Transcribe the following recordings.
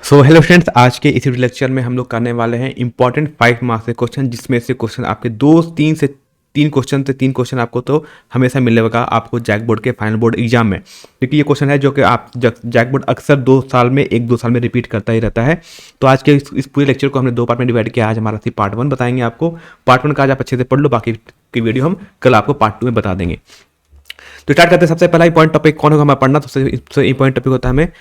So hello friends, आज के इस लेक्चर में हम लोग करने वाले हैं इंपॉर्टेंट 5 मार्क्स के क्वेश्चन, जिसमें से क्वेश्चन आपके तीन क्वेश्चन आपको तो हमेशा मिलेगा आपको जैक बोर्ड के फाइनल बोर्ड एग्जाम में, क्योंकि ये क्वेश्चन है जो कि आप जैक बोर्ड अक्सर 2 साल में 1-2 साल में रिपीट करता ही रहता है। तो आज के इस पूरे लेक्चर को हमने 2 पार्ट में डिवाइड किया। आज हमारा पार्ट 1 बताएंगे आपको। पार्ट 1 का आज आप अच्छे से पढ़ लो, बाकी की वीडियो हम कल आपको पार्ट 2 में बता देंगे। तो स्टार्ट करते हैं। सबसे पहला इंपॉर्टेंट टॉपिक कौन होगा हमारा पढ़ना, तो सबसे इंपॉर्टेंट टॉपिक होता है हमें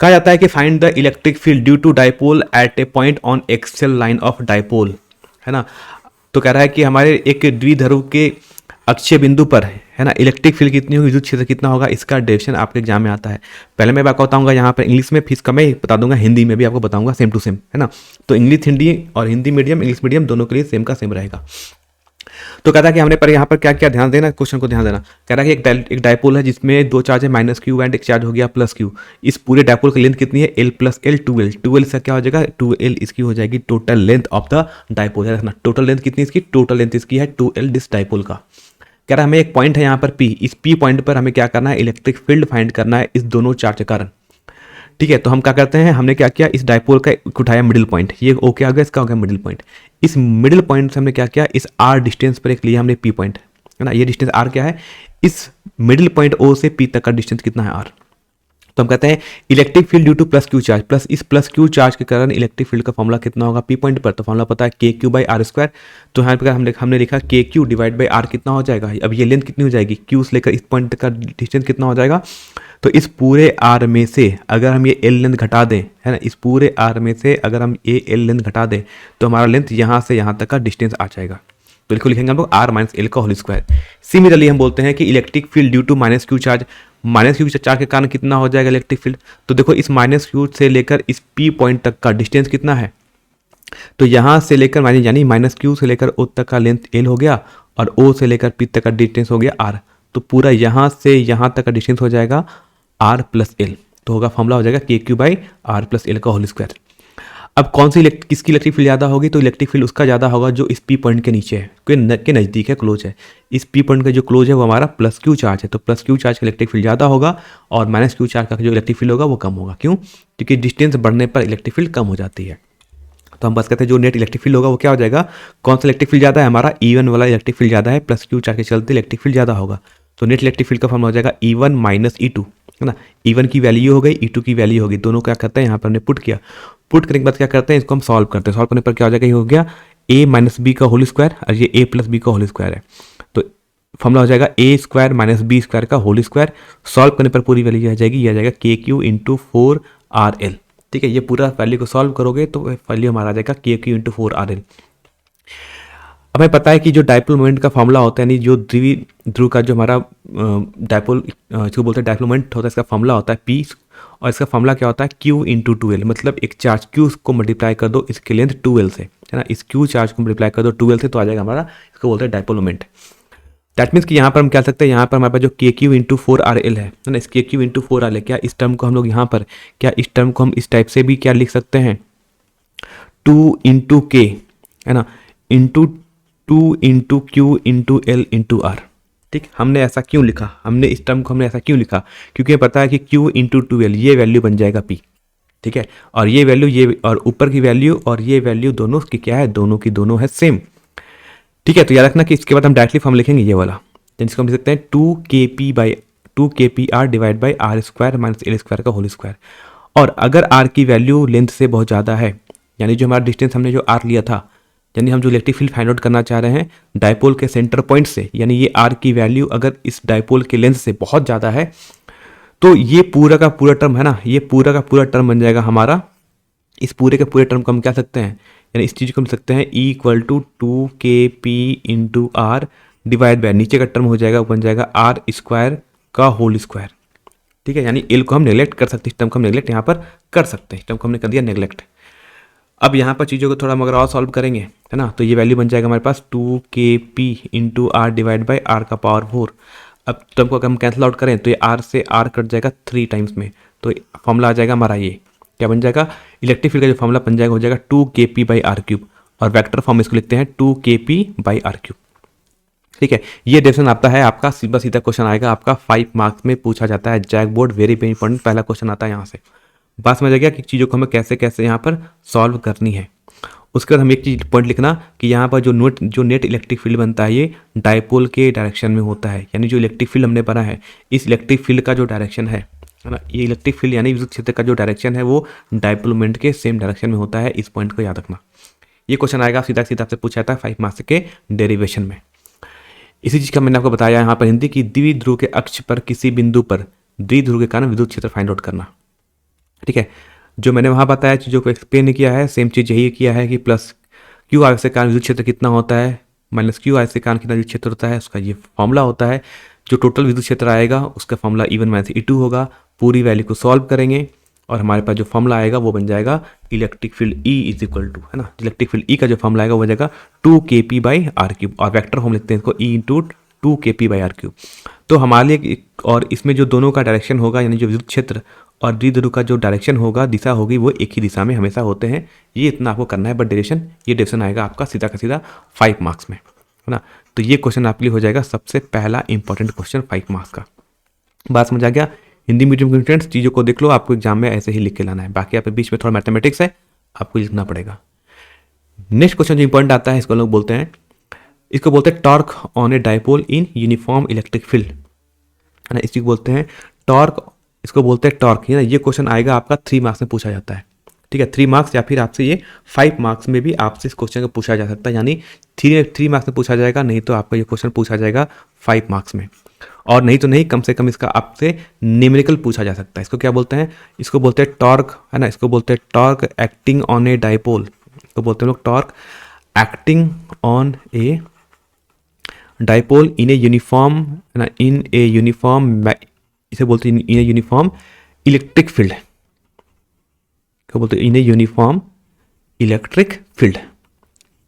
कहा जाता है कि find the electric field due to dipole at a point on axial line of dipole, है ना। तो कह रहा है कि हमारे एक द्विध्रुव के अक्षीय बिंदु पर, है ना, इलेक्ट्रिक फील्ड कितनी होगी, विद्युत क्षेत्र कितना होगा, इसका डेफिनेशन आपके एग्जाम में आता है। पहले मैं आपको बताऊंगा यहाँ पर इंग्लिश में, फिर मैं बता दूंगा हिंदी में भी आपको बताऊंगा, सेम टू सेम, है ना। तो हिंदी और हिंदी मीडियम इंग्लिश मीडियम दोनों के लिए सेम का सेम रहेगा। तो कहता है कि हमने पर यहाँ पर क्या क्या ध्यान देना, क्वेश्चन को ध्यान देना। कह रहा है कि एक डायपोल है जिसमें 2 चार्ज है, -q एंड एक चार्ज हो गया +q। इस पूरे डायपोल की लेंथ कितनी है, l + l 2l। 2l से क्या हो जाएगा, 2l इसकी हो जाएगी total length of the dipole. है ना, टोटल लेंथ कितनी इसकी, टोटल लेंथ इसकी है 2l दिस डायपोल का। कह रहा है हमें एक पॉइंट है यहाँ पर P, इस P पॉइंट पर हमें क्या करना है, इलेक्ट्रिक फील्ड फाइंड करना है इस दोनों चार्ज के कारण। ठीक है, तो हम क्या करते हैं, हमने क्या किया, इस डायपोल का उठाया मिडिल पॉइंट, ये ओके आ गया, इसका हो गया मिडिल पॉइंट। इस मिडिल पॉइंट से हमने क्या किया, इस r डिस्टेंस पर एक लिया हमने P पॉइंट, है ना। ये डिस्टेंस r क्या है, इस मिडिल पॉइंट O से P तक का डिस्टेंस कितना है, r। तो हम कहते हैं electric field due to +q charge, plus इस +q चार्ज के कारण इलेक्ट्रिक फील्ड का फॉर्मूला कितना होगा P पॉइंट पर, तो फॉर्मूला पता है kq/r²। तो यहाँ पर हमने लिखा kq डिवाइड बाई r कितना हो जाएगा। अब ये लेंथ कितनी हो जाएगी, q से लेकर इस पॉइंट तक का डिस्टेंस कितना हो जाएगा। तो इस पूरे r में से अगर हम ये l लेंथ घटा दें, है ना, इस पूरे r में से अगर हम ये l लेंथ घटा दें तो हमारा लेंथ यहाँ से यहाँ तक का डिस्टेंस आ जाएगा। तो इसको लिखेंगे हम लोग r - l का होल स्क्वायर। सिमिलरली हम बोलते हैं कि electric field due to -q charge, -q charge के कारण कितना हो जाएगा इलेक्ट्रिक फील्ड। तो देखो इस -q से लेकर इस P पॉइंट तक का डिस्टेंस कितना है, तो यहाँ से लेकर यानी -q से लेकर O तक का लेंथ l हो गया और O से लेकर P तक का डिस्टेंस हो गया r। तो पूरा यहाँ से यहाँ तक का डिस्टेंस हो जाएगा r + l। तो होगा फॉर्मूला हो जाएगा kq/r + l का होल स्क्वायर। अब कौन सी किसकी इलेक्ट्रिक फील्ड ज़्यादा होगी, तो इलेक्ट्रिक फील्ड उसका ज़्यादा होगा जो इस P पॉइंट के नीचे है, के नज़दीक है, क्लोज है। इस P पॉइंट का जो क्लोज है वो हमारा +q चार्ज है, तो +q चार्ज का इलेक्ट्रिक फील्ड ज़्यादा होगा और -q चार्ज का जो इलेक्ट्रिक फील्ड होगा वो कम होगा। क्यों, क्योंकि डिस्टेंस बढ़ने पर इलेक्ट्रिक फील्ड कम हो जाती है। तो हम बस कहते हैं जो नेट इलेक्ट्रिक फील्ड होगा वो क्या हो जाएगा, कौन सा इलेक्ट्रिक फील्ड ज़्यादा है, हमारा E1 वाला इलेक्ट्रिक फील्ड ज़्यादा है, +q चार्ज के चलते इलेक्ट्रिक फील्ड ज़्यादा होगा। तो नेट इलेक्ट्रिक फील्ड का फॉर्मूला हो जाएगा E1 - E2, है ना। E1 की वैल्यू हो गई, E2 की वैल्यू होगी, दोनों क्या करते हैं यहाँ पर हमने पुट किया। पुट करने के बाद क्या करते हैं, इसको हम सॉल्व करते हैं। सॉल्व करने पर क्या हो जाएगा, ये हो गया a - b का होल स्क्वायर और ये a + b का होल स्क्वायर है। तो फॉर्मूला हो जाएगा a² - b² का होल स्क्वायर। सॉल्व करने पर पूरी वैल्यू आ जाएगी, ये आ जाएगा kq × 4rl। ठीक है, ये पूरा वैल्यू को सॉल्व करोगे तो वैल्यू हमारा आ जाएगा kq × 4rl। हमें पता है कि जो डायपोल मोमेंट का फॉर्मूला होता है, यानी जो द्विध्रुव का जो हमारा डायपोल जो बोलते हैं डायपोल मोमेंट होता है, इसका फॉर्मूला होता है P, और इसका फॉर्मूला क्या होता है Q × 2l। मतलब एक चार्ज Q को मल्टीप्लाई कर दो इसकी लेंथ 2l से, है ना, इस Q चार्ज को मल्टीप्लाई कर दो 2l से, तो आ जाएगा हमारा, इसको बोलते हैं डायपोल मोमेंट। दैट मीन्स कि यहाँ पर हम क्या सकते हैं, यहाँ पर हमारे पास जो kq × 4rl है ना, इस kq × 4rl है, क्या इस टर्म को हम लोग यहाँ पर, क्या इस टर्म को हम इस टाइप से भी क्या लिख सकते हैं, 2 × k, है ना, × 2 × q × l × r। ठीक, हमने ऐसा क्यों लिखा, हमने इस टर्म को हमने ऐसा क्यों लिखा, क्योंकि पता है कि q × 2l ये वैल्यू बन जाएगा P। ठीक है, और ये वैल्यू, ये और ऊपर की वैल्यू और ये वैल्यू दोनों की क्या है, दोनों की दोनों है सेम। ठीक है, तो याद रखना कि इसके बाद हम डायरेक्टली फॉर्म लिखेंगे ये वाला, जिसको हम लिख सकते हैं 2kpr divide by r² - l² का होल स्क्वायर। और अगर r की वैल्यू लेंथ से बहुत ज़्यादा है, यानी जो हमारा डिस्टेंस हमने जो r लिया था, यानी हम जो इलेक्ट्रिक फील्ड फाइंड आउट करना चाह रहे हैं डायपोल के सेंटर पॉइंट से, यानी ये r की वैल्यू अगर इस डायपोल के लेंथ से बहुत ज़्यादा है, तो ये पूरा का पूरा टर्म है ना, ये पूरा का पूरा टर्म बन जाएगा हमारा, इस पूरे के पूरे टर्म को हम क्या सकते हैं, यानी इस चीज़ को हम सकते हैं E = 2kp × r divide by, नीचे का टर्म हो जाएगा, बन जाएगा r² का होल स्क्वायर। ठीक है, यानी l को हम नेग्लेक्ट कर सकते हैं, इस टर्म को हम नेग्लेक्ट यहाँ पर कर सकते हैं, इस टर्म को हमने कर दिया नेग्लेक्ट। अब यहाँ पर चीज़ों को थोड़ा मगर और सॉल्व करेंगे, है ना, तो ये वैल्यू बन जाएगा हमारे पास 2kp × r divide by r⁴। अब टर्म को अगर हम कैंसिल आउट करें तो ये r से r कट जाएगा 3 टाइम्स में, तो फॉर्मूला आ जाएगा हमारा, ये क्या बन जाएगा, इलेक्ट्रिक फील्ड का जो फॉर्मूला बन जाएगा हो जाएगा 2kp/r3, और वेक्टर फॉर्म इसको लिखते हैं 2kp/r3। ठीक है, ये डेफिनेशन आता है आपका, सीधा सीधा क्वेश्चन आएगा आपका 5 मार्क्स में पूछा जाता है, JAC board, very very important, पहला क्वेश्चन आता है यहाँ से। बात समझ आ गया कि चीज़ों को हमें कैसे कैसे यहाँ पर सॉल्व करनी है। उसके बाद हम एक चीज पॉइंट लिखना कि यहाँ पर जो नेट इलेक्ट्रिक फील्ड बनता है ये डायपोल के डायरेक्शन में होता है, यानी जो इलेक्ट्रिक फील्ड हमने बना है इस इलेक्ट्रिक फील्ड का जो डायरेक्शन है ना, ये इलेक्ट्रिक फील्ड यानी विद्युत क्षेत्र का जो डायरेक्शन है वो डायपोल मोमेंट के सेम डायरेक्शन में होता है। इस पॉइंट को याद रखना। ये क्वेश्चन आएगा सीधा सीधा आपसे पूछा था 5 मार्क्स के डेरिवेशन में। इसी चीज़ का मैंने आपको बताया यहाँ पर हिंदी की द्विध्रुव के अक्ष पर किसी बिंदु पर द्विध्रुव के कारण विद्युत क्षेत्र फाइंड आउट करना। ठीक है, जो मैंने वहाँ बताया चीज़ों को एक्सप्लेन किया है, सेम चीज़ यही किया है कि प्लस क्यू आर से कारण विद्युत क्षेत्र कितना होता है माइनस क्यू आर से कारण कितना विद्युत क्षेत्र होता है, उसका ये फॉर्मूला होता है। जो टोटल विद्युत क्षेत्र आएगा उसका फॉर्मूला E1 माइनस E2 होगा। पूरी वैल्यू को सॉल्व करेंगे और हमारे पास जो फॉर्मूला आएगा वो बन जाएगा electric field E is equal to, है ना, इलेक्ट्रिक फील्ड E का जो फॉर्मूला आएगा वो बन जाएगा 2kp/r³ और वेक्टर फॉर्म लिखते हैं इसको E इंटू 2kp/r³। तो हमारे लिए और इसमें जो दोनों का डायरेक्शन होगा यानी जो विद्युत क्षेत्र और द्विध्रुव का जो डायरेक्शन होगा, दिशा होगी, वो एक ही दिशा में हमेशा होते हैं। ये इतना आपको करना है, बट डेरिवेशन ये डेरिवेशन आएगा आपका सीधा का सीधा 5 मार्क्स में, है ना। तो ये क्वेश्चन आपके लिए हो जाएगा सबसे पहला इंपॉर्टेंट क्वेश्चन 5 मार्क्स का। बात समझ आ गया। हिंदी मीडियम के स्टूडेंट्स चीज़ों को देख लो, आपको एग्जाम में ऐसे ही लिख के लाना है। बाकी आप बीच में थोड़ा मैथमेटिक्स है, आपको लिखना पड़ेगा। नेक्स्ट क्वेश्चन जो इंपॉर्टेंट आता है इसको लोग बोलते हैं, इसको बोलते हैं torque on A dipole in uniform electric field, है ना। इसको बोलते हैं टॉर्क, इसको बोलते हैं टॉर्क, है ना। ये क्वेश्चन आएगा आपका 3 मार्क्स में पूछा जाता है। ठीक है, 3 मार्क्स या फिर आपसे ये 5 मार्क्स में भी आपसे इस क्वेश्चन को पूछा जा सकता है, यानी 3 मार्क्स में पूछा जाएगा, नहीं तो आपका ये क्वेश्चन पूछा जाएगा 5 मार्क्स में, और नहीं तो नहीं कम से कम इसका आपसे न्यूमेरिकल पूछा जा सकता है। इसको क्या बोलते हैं, इसको बोलते हैं टॉर्क, है ना। इसको बोलते हैं torque acting on A dipole, इसको बोलते हैं लोग torque acting on A dipole in a uniform, है ना, इन ए यूनिफॉर्म, इसे बोलते हैं इन ए यूनिफॉर्म इलेक्ट्रिक फील्ड, क्या बोलते हैं, इन ए यूनिफॉर्म इलेक्ट्रिक फील्ड।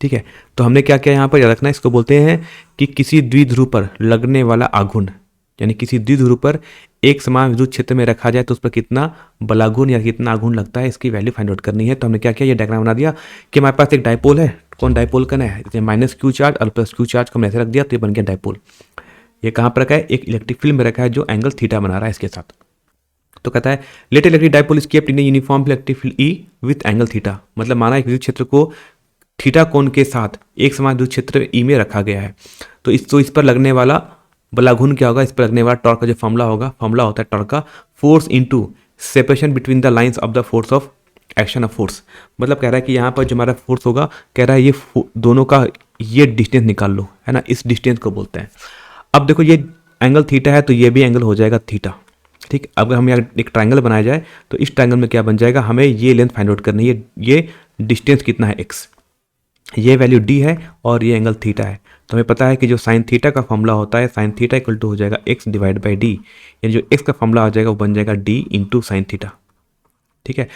ठीक है, तो हमने क्या किया यहाँ पर याद रखना, इसको बोलते हैं कि किसी द्विध्रुव पर लगने वाला आघूर्ण, यानी किसी द्विध्रुव पर एक समान विद्युत क्षेत्र में रखा जाए तो उस पर कितना बलाघूर्ण या कितना आघूर्ण लगता है, इसकी वैल्यू फाइंड आउट करनी है। तो हमने क्या किया, ये डायग्राम बना दिया कि हमारे पास एक डायपोल है, कौन डायपोल करना है, माइनस क्यू चार्ज और प्लस क्यू चार्ज को हमने ऐसे रख दिया, तो ये बन गया डायपोल। ये कहाँ पर रखा है, एक इलेक्ट्रिक फील्ड में रखा है जो एंगल थीटा बना रहा है इसके साथ। तो कहता है let electric dipole is kept in a uniform electric field E with angle theta, मतलब माना एक विद्युत क्षेत्र को थीटा कोण के साथ एक समान विद्युत क्षेत्र E में रखा गया है। तो इस पर लगने वाला बलाघूर्ण क्या होगा, इस पर लगने वाला टॉर्क का जो फॉर्मूला होगा, फॉर्मूला होता है टॉर्क का force into separation between the lines of the force of action of force. मतलब कह रहा है कि यहाँ पर जो हमारा फोर्स होगा, कह रहा है ये दोनों का ये डिस्टेंस निकाल लो, है ना, इस डिस्टेंस को बोलते हैं। अब देखो ये एंगल थीटा है तो ये भी एंगल हो जाएगा थीटा। ठीक, अगर हम यहाँ एक ट्रायंगल बनाया जाए तो इस ट्रायंगल में क्या बन जाएगा, हमें ये लेंथ फाइंड आउट करनी है, ये डिस्टेंस कितना है x, ये वैल्यू d है और ये एंगल थीटा है। तो हमें पता है कि जो साइन थीटा का फॉर्मूला होता है, साइन थीटा इक्वल टू हो जाएगा x डिवाइड बाई d, यानी जो x का फॉर्मूला आ जाएगा वो बन जाएगा d इंटू साइन थीटा। ठीक है,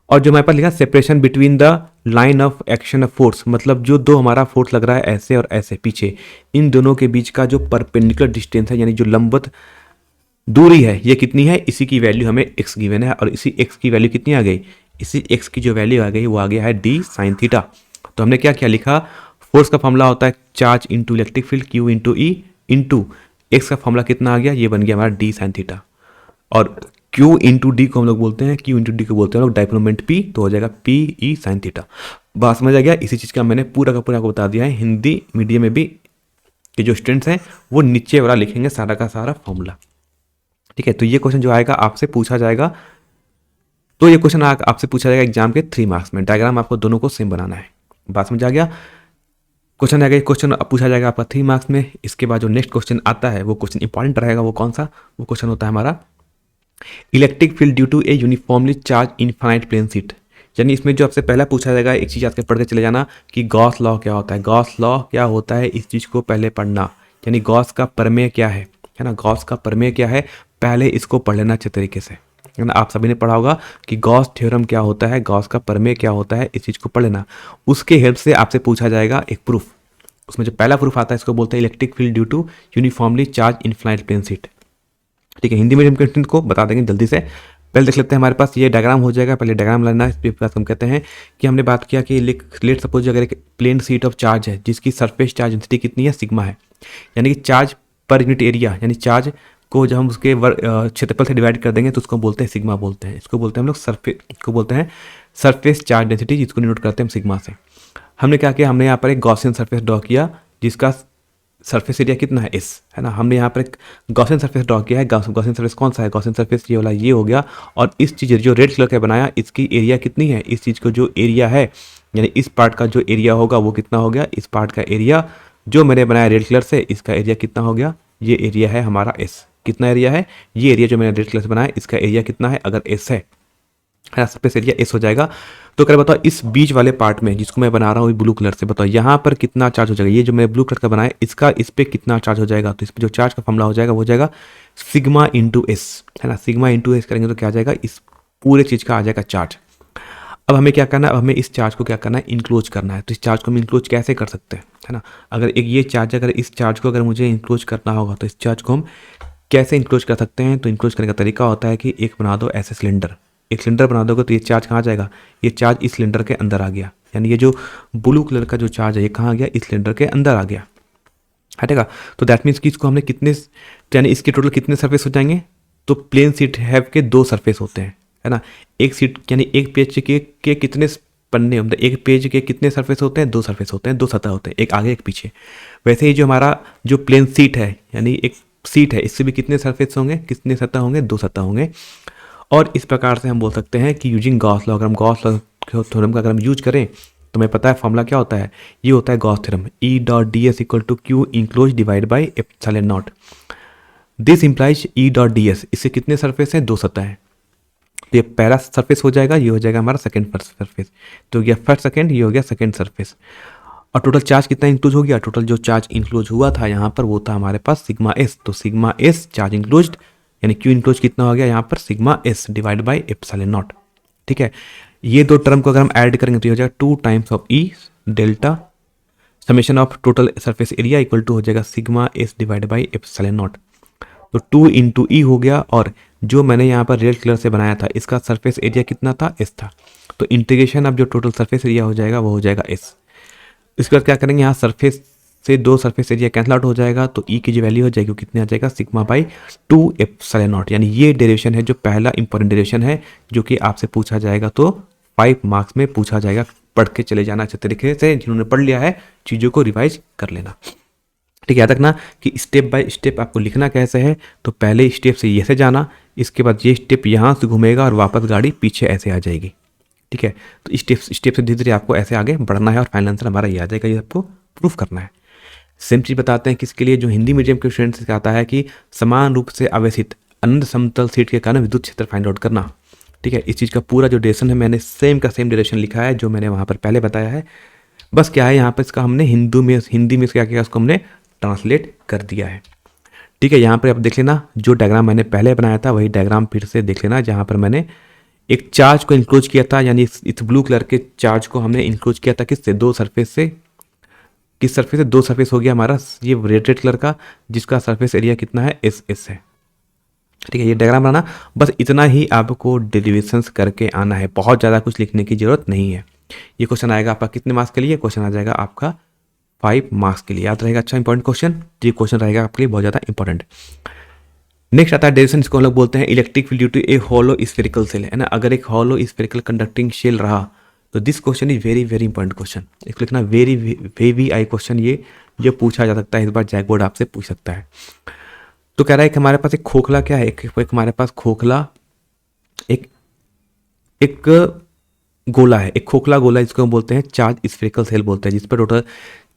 और जो हमारे पास लिखा separation between the line of action of force, मतलब जो दो हमारा फोर्स लग रहा है ऐसे और ऐसे पीछे, इन दोनों के बीच का जो परपेंडिकुलर डिस्टेंस है, यानी जो लंबवत दूरी है, ये कितनी है, इसी की वैल्यू हमें x गिवन है, और इसी x की वैल्यू कितनी आ गई, इसी x की जो वैल्यू आ गई वो आ गया है d साइन थीटा। तो हमने क्या लिखा, फोर्स का फॉर्मूला होता है charge into electric field Q into E into x का फॉर्मूला कितना आ गया, ये बन गया हमारा d साइन थीटा, और Q इंटू डी को हम लोग बोलते हैं, Q इंटू डी को बोलते हैं लोग डायपोल मोमेंट P, तो हो जाएगा P E साइन थीटा। बात समझ आ गया। इसी चीज़ का मैंने पूरा का पूरा आपको बता दिया है हिंदी मीडियम में भी, कि जो स्टूडेंट्स हैं वो नीचे वाला लिखेंगे सारा का सारा फॉर्मूला। ठीक है, तो ये क्वेश्चन जो आएगा आपसे पूछा जाएगा, तो ये क्वेश्चन आपसे पूछा जाएगा एग्जाम के 3 मार्क्स में। डायग्राम आपको दोनों को सेम बनाना है। बात समझ आ गया। क्वेश्चन आएगा, क्वेश्चन पूछा जाएगा आपका 3 मार्क्स में। इसके बाद जो नेक्स्ट क्वेश्चन आता है वो क्वेश्चन इंपॉर्टेंट रहेगा। वो कौन सा, वो क्वेश्चन होता है हमारा electric field due to a uniformly charged infinite plane sheet. यानी इसमें जो आपसे पहला पूछा जाएगा, एक चीज़ आपके पढ़ के चले जाना कि गॉस लॉ क्या होता है। गॉस लॉ क्या होता है, इस चीज़ को पहले पढ़ना, यानी गॉस का प्रमेय क्या है ना, गॉस का प्रमेय क्या है, पहले इसको पढ़ लेना अच्छे तरीके से, है ना। आप सभी ने पढ़ा होगा कि गॉस थ्योरम क्या होता है, गॉस का प्रमेय क्या होता है, इस चीज़ को पढ़ लेना। उसके हेल्प से आपसे पूछा जाएगा एक प्रूफ। उसमें जो पहला प्रूफ आता है इसको बोलते हैं electric field due to uniformly charged infinite plane sheet. ठीक है, हिंदी मीडियम कंटेंट को बता देंगे जल्दी से। पहले देख लेते हैं, हमारे पास ये डायग्राम हो जाएगा। पहले डायग्राम लाना, इस पर हम कहते हैं कि हमने बात किया कि लेट सपोज अगर एक प्लेन शीट ऑफ चार्ज है जिसकी सरफेस चार्ज डेंसिटी कितनी है, सिग्मा है, यानी कि चार्ज पर यूनिट एरिया, यानी चार्ज को जब हम उसके क्षेत्रफल से डिवाइड कर देंगे तो उसको बोलते हैं सिग्मा बोलते हैं। इसको बोलते हैं हम लोग सरफेस को बोलते हैं सरफेस चार्ज डेंसिटी, जिसको डिनोट करते हैं हम सिग्मा से। हमने क्या किया, हमने यहाँ पर एक गॉसियन सरफेस ड्रॉ किया जिसका सरफेस एरिया कितना है एस, है ना। हमने यहाँ पर एक गॉसियन सरफेस ड्रॉ किया है। गॉसियन सरफेस कौन सा है, गॉसियन सरफेस ये वाला ये हो गया। और इस चीज़ जो रेड कलर का बनाया इसकी एरिया कितनी है, इस चीज़ को जो एरिया है यानी इस पार्ट का जो एरिया होगा वो कितना हो गया, इस पार्ट का एरिया जो मैंने बनाया रेड कलर से इसका एरिया कितना हो गया, ये एरिया है हमारा एस। कितना एरिया है, ये एरिया जो मैंने रेड कलर से बनाया इसका एरिया कितना है, अगर एस है सरफेस एरिया एस हो जाएगा। तो कर बताओ इस बीच वाले पार्ट में जिसको मैं बना रहा हूँ ब्लू कलर से, बताओ यहाँ पर कितना चार्ज हो जाएगा, ये जो मैं ब्लू कलर का बनाया इसका इस पर कितना चार्ज हो जाएगा। तो इस पर जो चार्ज का फॉर्मूला हो जाएगा वो हो जाएगा सिग्मा इंटू एस, है ना। सिग्मा इंटू एस करेंगे तो क्या आ जाएगा, इस पूरे चीज़ का आ जाएगा चार्ज। अब हमें क्या करना है, अब हमें इस चार्ज को क्या करना है, इंक्लोज करना है। तो इस चार्ज को हम इंक्लोज कैसे कर सकते हैं, है ना। अगर एक ये चार्ज, अगर इस चार्ज को अगर मुझे इंक्लोज करना होगा तो इस चार्ज को हम कैसे इंक्लोज कर सकते हैं। तो इंक्लोज करने का तरीका होता है कि एक बना दो ऐसे सिलेंडर, एक सिलेंडर बना दोगे तो ये चार्ज कहाँ जाएगा, ये चार्ज इस सिलेंडर के अंदर आ गया। यानी ये जो ब्लू कलर का जो चार्ज है ये कहाँ आ गया, इस सिलेंडर के अंदर आ गया, हटेगा। तो दैट मीन्स कि इसको हमने कितने, यानी इसके टोटल कितने सरफेस हो जाएंगे। तो प्लेन सीट हैव के 2 सरफेस होते हैं, है ना। एक सीट यानी एक पेज के कितने पन्ने, मतलब एक पेज के कितने सरफेस होते हैं, 2 सरफेस होते हैं, 2 सतह होते हैं, एक आगे एक पीछे। वैसे ही जो हमारा जो प्लेन सीट है यानी एक सीट है इससे भी कितने सरफेस होंगे, कितने सतह होंगे, 2 सतह होंगे। और इस प्रकार से हम बोल सकते हैं कि यूजिंग गॉस लॉ, अगर हम गॉस लॉ थ्योरम का अगर हम यूज करें तो हमें पता है फॉर्मूला क्या होता है, ये होता है Gauss theorem, E dot d s equal to q enclosed divide by epsilon naught. This implies E dot d s, इससे कितने सरफेस हैं, 2 सतह हैं। तो ये पहला सरफेस हो जाएगा, ये हो जाएगा हमारा सेकंड सरफेस। तो ये फर्स्ट सेकंड, ये हो गया सेकंड सरफेस। और टोटल चार्ज कितना इंक्लूज हो गया, टोटल जो चार्ज इंक्लूज हुआ था यहाँ पर वो था हमारे पास सिग्मा एस। तो सिग्मा एस चार्ज इंक्लूज यानी क्यू इंक्लूज कितना हो गया यहाँ पर, sigma s divide by epsilon not. ठीक है, ये 2 टर्म को अगर हम ऐड करेंगे तो ये हो जाएगा 2 times of E delta summation of total surface area equal to हो जाएगा sigma s divide by epsilon naught. तो 2 इंटू ई हो गया, और जो मैंने यहाँ पर रेड कलर से बनाया था इसका सरफेस एरिया कितना था, एस था। तो इंटीग्रेशन अब जो टोटल सरफेस एरिया हो जाएगा वो हो जाएगा एस। इसके बाद क्या करेंगे, यहाँ सरफेस से 2 सरफेस एरिया कैंसिल आउट हो जाएगा, तो ई की जो वैल्यू हो जाएगी वो कितने आ जाएगा, सिग्मा बाई 2 एप्सिलॉन नॉट। यानी ये डेरिवेशन है जो पहला इंपॉर्टेंट डेरिवेशन है जो कि आपसे पूछा जाएगा, तो 5 मार्क्स में पूछा जाएगा। पढ़ के चले जाना अच्छे तरीके से, जिन्होंने पढ़ लिया है चीज़ों को रिवाइज कर लेना। ठीक है, याद रखना कि स्टेप बाय स्टेप आपको लिखना कैसे है। तो पहले स्टेप से ये से जाना, इसके बाद ये स्टेप यहाँ से घूमेगा और वापस गाड़ी पीछे ऐसे आ जाएगी। ठीक है, तो स्टेप से धीरे धीरे आपको ऐसे आगे बढ़ना है और फाइनल आंसर हमारा ये आ जाएगा। ये आपको प्रूफ करना है। सेम चीज़ बताते हैं किसके लिए, जो हिंदी मीडियम के स्टूडेंट्स से आता है कि समान रूप से आवेशित अनंत समतल सीट के कारण विद्युत क्षेत्र फाइंड आउट करना। ठीक है, इस चीज़ का पूरा जो डेरिवेशन है मैंने सेम का सेम डेरिवेशन लिखा है जो मैंने वहाँ पर पहले बताया है। बस क्या है यहाँ पर इसका हमने हिंदी में क्या किया, उसको हमने ट्रांसलेट कर दिया है। ठीक है, यहाँ पर आप देख लेना जो डायग्राम मैंने पहले बनाया था वही डायग्राम फिर से देख लेना, जहाँ पर मैंने एक चार्ज को इंक्लूज किया था, यानी इस ब्लू कलर के चार्ज को हमने इंक्लूज किया था किससे, 2 सरफेस से। किस सरफेस से, 2 सरफेस हो गया हमारा ये रेड कलर का, जिसका सरफेस एरिया कितना है, एस है। ठीक है, ये डायग्राम बनाना, बस इतना ही आपको डेरिवेशंस करके आना है, बहुत ज़्यादा कुछ लिखने की जरूरत नहीं है। ये क्वेश्चन आएगा आपका कितने मार्क्स के लिए, क्वेश्चन आ जाएगा आपका 5 मार्क्स के लिए। याद रहेगा, अच्छा इंपॉर्टेंट क्वेश्चन, ये क्वेश्चन रहेगा आपके लिए बहुत ज़्यादा इंपॉर्टेंट। नेक्स्ट आता है डेरिवेशन, इसको हम लोग बोलते हैं electric field due to a hollow spherical shell, है ना। अगर एक हॉलो स्फेरिकल कंडक्टिंग शेल रहा तो this question is very very important question. इसको लिखना वेरी आई क्वेश्चन, ये पूछा जा सकता है, इस बार जैक बोर्ड आपसे पूछ सकता है। तो कह रहा है कि हमारे पास एक खोखला क्या है, एक हमारे पास खोखला एक गोला है, एक खोखला गोला, जिसको हम बोलते हैं चार्ज स्फेरिकल सेल बोलते हैं, जिस पर टोटल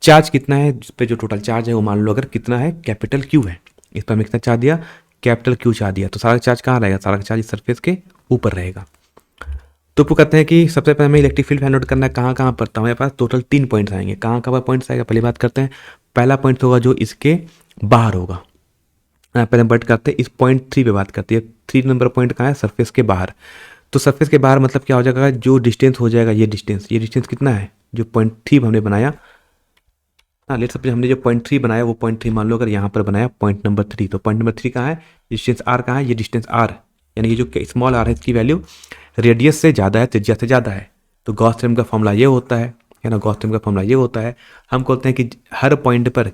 चार्ज कितना है, जिस पे जो टोटल चार्ज है वो मान लो अगर कितना है, कैपिटल क्यू है। इस पर हमें कितना चार्ज दिया, कैपिटल क्यू चार्ज दिया। तो सारा चार्ज कहाँ रहेगा, सारा चार्ज इस सरफेस के ऊपर रहेगा। तो वो कहते हैं कि सबसे पहले हमें इलेक्ट्रिक फील्ड फाइंड आउट करना है, कहाँ पर, तो हमारे पास टोटल 3 पॉइंट्स आएंगे। कहाँ पर पॉइंट्स आएगा, पहली बात करते हैं, पहला पॉइंट होगा जो इसके बाहर होगा। पहले हम बात करते हैं इस पॉइंट 3 पे बात करते हैं। 3 नंबर पॉइंट कहाँ है, सरफेस के बाहर। तो सरफेस के बाहर मतलब क्या हो जाएगा, जो डिस्टेंस हो जाएगा, ये डिस्टेंस कितना है, जो पॉइंट 3 हमने बनाया, हाँ लेट सपोज हमने जो पॉइंट 3 बनाया वो पॉइंट 3 मान लो अगर यहाँ पर बनाया पॉइंट नंबर 3, तो पॉइंट नंबर 3 कहाँ है, डिस्टेंस आर कहाँ है, ये डिस्टेंस आर, यानी कि जो स्मॉल आर है इसकी वैल्यू रेडियस से ज़्यादा है, त्रिज्या से ज़्यादा है। तो गॉस थ्योरम का फॉर्मूला ये होता है ना, गॉस थ्योरम का फॉर्मूला ये होता है। हम बोलते हैं कि हर पॉइंट पर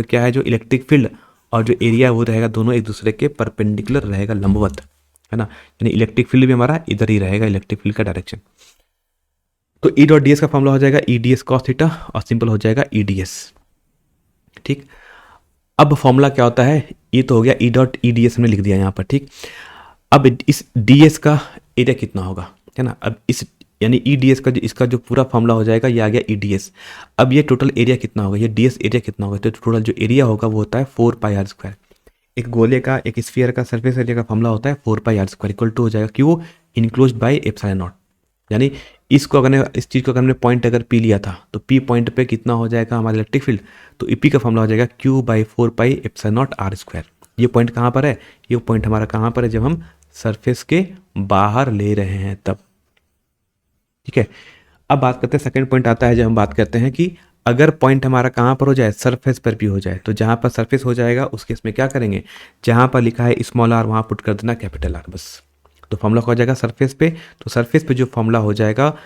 क्या है, जो इलेक्ट्रिक फील्ड और जो एरिया वो रहेगा दोनों एक दूसरे के परपेंडिकुलर रहेगा, लंबवत, है ना। यानी इलेक्ट्रिक फील्ड भी हमारा इधर ही रहेगा, इलेक्ट्रिक फील्ड का डायरेक्शन। तो ई डॉट डी एस का फॉर्मूला हो जाएगा E D S cos theta और सिंपल हो जाएगा ई डी एस। ठीक, अब फॉर्मूला क्या होता है, ये तो हो गया E dot E D S हमने लिख दिया यहाँ पर। ठीक, अब इस डी एस का एरिया कितना होगा, है ना। अब इस यानी ई डी एस का जो इसका जो पूरा फॉर्मूला हो जाएगा ये आ गया ई डी एस। अब ये टोटल एरिया कितना होगा, ये डी एस एरिया कितना होगा, तो टोटल जो एरिया होगा वो होता है 4πr²। एक गोले का, एक स्फीयर का सरफेस एरिया का फॉर्मूला होता है 4πr² इक्वल टू हो जाएगा Q enclosed by epsilon not. यानी इसको अगर इस चीज़ को अगर हमने पॉइंट अगर पी लिया था तो पी पॉइंट पे कितना हो जाएगा हमारा इलेक्ट्रिक फील्ड, तो ई पी का फॉर्मूला हो जाएगा Q/4πε0r²। ये पॉइंट कहाँ पर है, ये पॉइंट हमारा कहाँ पर है, जब हम सरफेस के बाहर ले रहे हैं तब। ठीक है, अब बात करते हैं सेकंड पॉइंट आता है जब हम बात करते हैं कि अगर पॉइंट हमारा कहाँ पर हो जाए, सरफेस पर भी हो जाए, तो जहाँ पर सरफेस हो जाएगा उस केस में क्या करेंगे, जहाँ पर लिखा है स्मॉल आर वहाँ पुट कर देना कैपिटल आर बस। तो फॉर्मूला हो जाएगा सरफेस पे, तो सरफेस पे जो फॉर्मूला हो जाएगा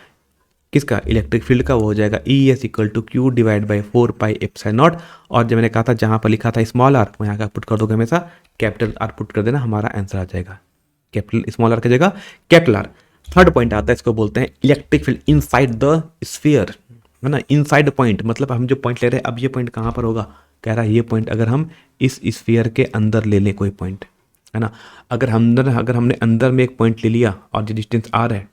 किसका, इलेक्ट्रिक फील्ड का, वो हो जाएगा E is equal to Q divide by 4πε0। और जब मैंने कहा था जहाँ पर लिखा था स्मॉल आर वहाँ का पुट कर दोगे हमेशा कैपिटल आर पुट कर देना, हमारा आंसर आ जाएगा कैपिटल स्मॉल आर की जगह कैपिटल आर। थर्ड पॉइंट आता है, इसको बोलते हैं electric field inside the sphere, है ना। इनसाइड पॉइंट मतलब हम जो पॉइंट ले रहे हैं, अब ये पॉइंट कहाँ पर होगा, कह रहा है ये पॉइंट अगर हम इस स्फीयर के अंदर ले लें कोई पॉइंट, है ना। अगर हमने अंदर में एक पॉइंट ले लिया और जो डिस्टेंस आर है,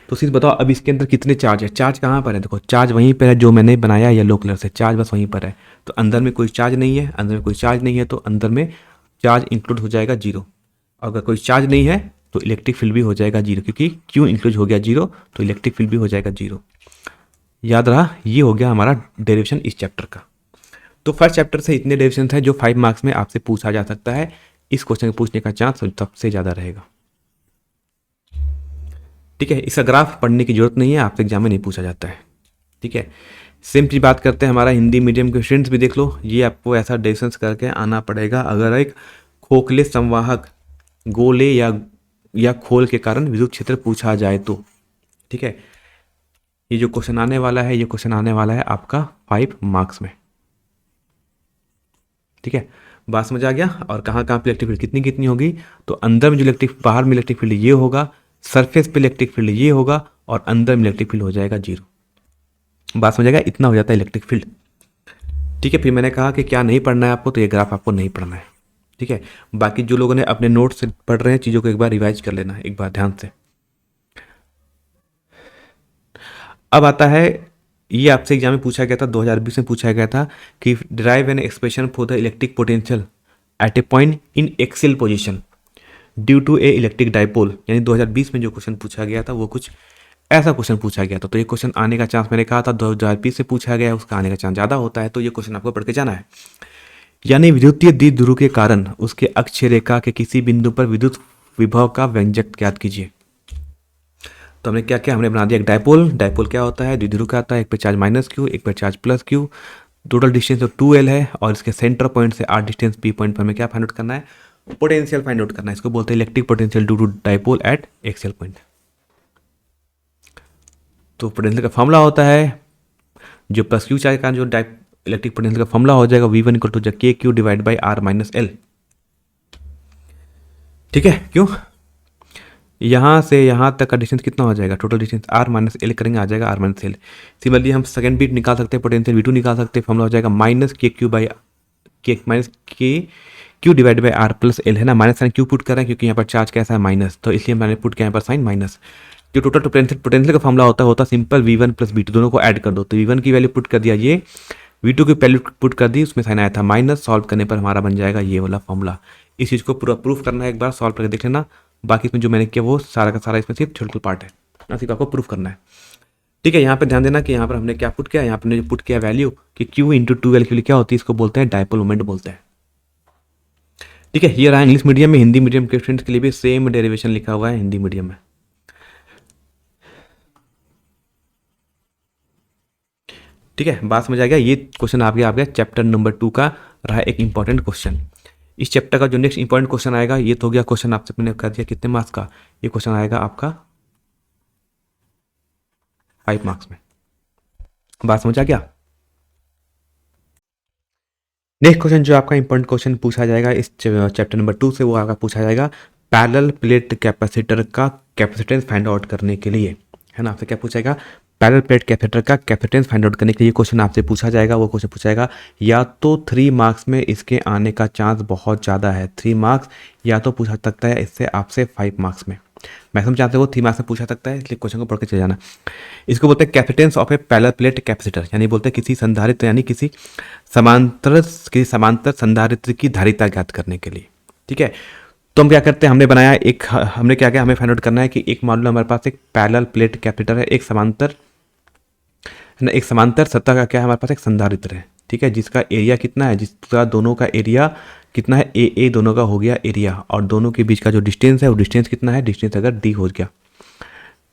तो सीधे बताओ अब इसके अंदर कितने चार्ज है, चार्ज कहाँ पर है, देखो चार्ज वहीं पर है जो मैंने बनाया येलो कलर से, चार्ज बस वहीं पर है। तो अंदर में कोई चार्ज नहीं है, अंदर में कोई चार्ज नहीं है, तो अंदर में चार्ज इंक्लूड हो जाएगा जीरो। अगर कोई चार्ज नहीं है तो इलेक्ट्रिक फील्ड भी हो जाएगा जीरो, क्योंकि क्यों इंक्लूड हो गया जीरो, तो इलेक्ट्रिक फील्ड भी हो जाएगा जीरो। याद रहा, ये हो गया हमारा डेरिवेशन इस चैप्टर का। तो फर्स्ट चैप्टर से इतने डेरिवेशन हैं जो 5 मार्क्स में आपसे पूछा जा सकता है। इस क्वेश्चन को पूछने का चांस सबसे ज़्यादा रहेगा। ठीक है, इसका ग्राफ पढ़ने की जरूरत नहीं है, आपसे एग्जाम में नहीं पूछा जाता है। ठीक है, सेम चीज़ बात करते हैं हमारा हिंदी मीडियम के स्टूडेंट्स भी देख लो, ये आपको ऐसा डेरिवेशंस करके आना पड़ेगा। अगर एक खोखले संवाहक गोले या खोल के कारण विद्युत क्षेत्र पूछा जाए तो, ठीक है, ये जो क्वेश्चन आने वाला है, ये क्वेश्चन आने वाला है आपका 5 मार्क्स में। ठीक है, बात समझ आ गया। और कहाँ कहाँ पे इलेक्ट्रिक फील्ड कितनी कितनी होगी, तो अंदर में जो इलेक्ट्रिक, बाहर में इलेक्ट्रिक फील्ड ये होगा, सरफेस पे इलेक्ट्रिक फील्ड ये होगा, और अंदर में इलेक्ट्रिक फील्ड हो जाएगा जीरो। बात समझ आएगा, इतना हो जाता है इलेक्ट्रिक फील्ड। ठीक है, फिर मैंने कहा कि क्या नहीं पढ़ना है आपको, तो ये ग्राफ आपको नहीं पढ़ना है। ठीक है, बाकी जो लोगों ने अपने नोट्स से पढ़ रहे हैं चीज़ों को एक बार रिवाइज कर लेना, एक बार ध्यान से। अब आता है, ये आपसे एग्जाम में पूछा गया था, 2020 में पूछा गया था कि derive an expression for the electric potential at a point in axial position due to a electric dipole. यानी 2020 में जो क्वेश्चन पूछा गया था वो कुछ ऐसा क्वेश्चन पूछा गया था। तो ये क्वेश्चन आने का चांस, मैंने कहा था 2020 से पूछा गया है, उसका आने का चांस ज़्यादा होता है। तो ये क्वेश्चन आपको पढ़ के जाना है। यानी विद्युतीय द्विध्रुव के कारण उसके अक्ष रेखा के किसी बिंदु पर विद्युत विभव का व्यंजक ज्ञात कीजिए। तो हमने क्या किया, हमने बना दिया एक डायपोल। डायपोल क्या होता है, द्विध्रुव क्या होता है, एक पे चार्ज माइनस क्यू, एक पे charge plus Q, total distance तो 2l है, और इसके सेंटर पॉइंट से r डिस्टेंस p पॉइंट पर हमें क्या फाइंड आउट करना है, पोटेंशियल फाइंड आउट करना है। इसको बोलते हैं electric potential due to dipole at axial point. तो पोटेंशियल का फॉर्मूला होता है, जो प्लस क्यू चार्ज का जो इलेक्ट्रिक पोटेंशियल का फॉर्मूला हो जाएगा v1 इक्वल टू के Q divide by r minus L. ठीक है, क्यों, यहाँ से यहाँ तक का डिस्टेंस कितना हो जाएगा, total distance r minus L करेंगे, आ जाएगा r माइनस एल। सिमिलरली हम सेकंड बीट निकाल सकते हैं, पोटेंशियल v2 निकाल सकते हैं, फॉर्मूला हो जाएगा माइनस के क्यू बाई के माइनस के Q divide by r plus L, है ना। माइनस साइन क्यू पुट कर रहे हैं क्योंकि यहाँ पर चार्ज कैसा है माइनस, तो इसलिए मैंने पुट किया यहाँ पर साइन माइनस। जो टोटल पोटेंशियल का फॉर्मूला होता है सिंपल v1 प्लस v2 दोनों को ऐड कर दो। तो v1 की वैल्यू पुट कर दिया, ये v2 की वैल्यू पुट कर दी, उसमें साइन आया था माइनस, सॉल्व करने पर हमारा बन जाएगा ये वाला फॉर्मूला। इस चीज़ को पूरा प्रूफ करना है, एक बार सॉल्व करके देख लेना। बाकी इसमें जो मैंने किया वो सारा का सारा इसमें सिर्फ थ्योरेटिकल पार्ट है, सिर्फ आपको प्रूफ करना है। ठीक है, यहाँ पे ध्यान देना कि यहाँ पर हमने क्या पुट किया, यहाँ पर हमने पुट किया वैल्यू कि Q इंटू 2L के लिए क्या होती है, इसको बोलते हैं डायपोल मोमेंट बोलते हैं। ठीक है, ये रहा इंग्लिश मीडियम में। हिंदी मीडियम के स्टूडेंट्स के लिए भी सेम डेरिवेशन लिखा हुआ है हिंदी मीडियम में। ठीक है, बात समझ आ गया। ये क्वेश्चन आ गया चैप्टर नंबर 2 का रहा एक इंपॉर्टेंट क्वेश्चन। इस चैप्टर का जो नेक्स्ट इंपॉर्टेंट क्वेश्चन आएगा, ये तो हो गया क्वेश्चन आपसे मैंने कर दिया कितने मार्क्स का, ये क्वेश्चन आएगा आपका 5 मार्क्स में। बात समझ आ गया। नेक्स्ट क्वेश्चन जो आपका इंपॉर्टेंट क्वेश्चन पूछा जाएगा इस चैप्टर नंबर 2 से, वो आपका पूछा जाएगा पैरेलल प्लेट कैपेसिटर का कैपेसिटेंस फाइंड आउट करने के लिए, है ना। आपसे क्या पूछेगा, पैरेलल प्लेट कैपेसिटर का कैपेसिटेंस फाइंड आउट करने के लिए क्वेश्चन आपसे पूछा जाएगा। वो क्वेश्चन पूछा जाएगा या तो 3 मार्क्स में इसके आने का चांस बहुत ज़्यादा है, 3 मार्क्स, या तो पूछा सकता है इससे आपसे 5 मार्क्स में। मैक्सिमम चांस है वो 3 मार्क्स में पूछा सकता है, इसलिए क्वेश्चन को पढ़ के चले जाना। इसको बोलते हैं capacitance of A parallel plate capacitor, यानी बोलते हैं किसी संधारित्र यानी किसी समांतर संधारित्र की धारिता ज्ञात करने के लिए, ठीक है। तो हम क्या करते हैं, हमने क्या किया, हमें फाइंड आउट करना है कि एक मान लो हमारे पास एक पैरेलल प्लेट कैपेसिटर है, एक समांतर सतह का क्या है हमारे पास एक संधारित्र है, ठीक है, जिसका एरिया कितना है, जिसका दोनों का एरिया कितना है, ए दोनों का हो गया एरिया, और दोनों के बीच का जो डिस्टेंस है वो डिस्टेंस कितना है, डिस्टेंस अगर डी हो गया,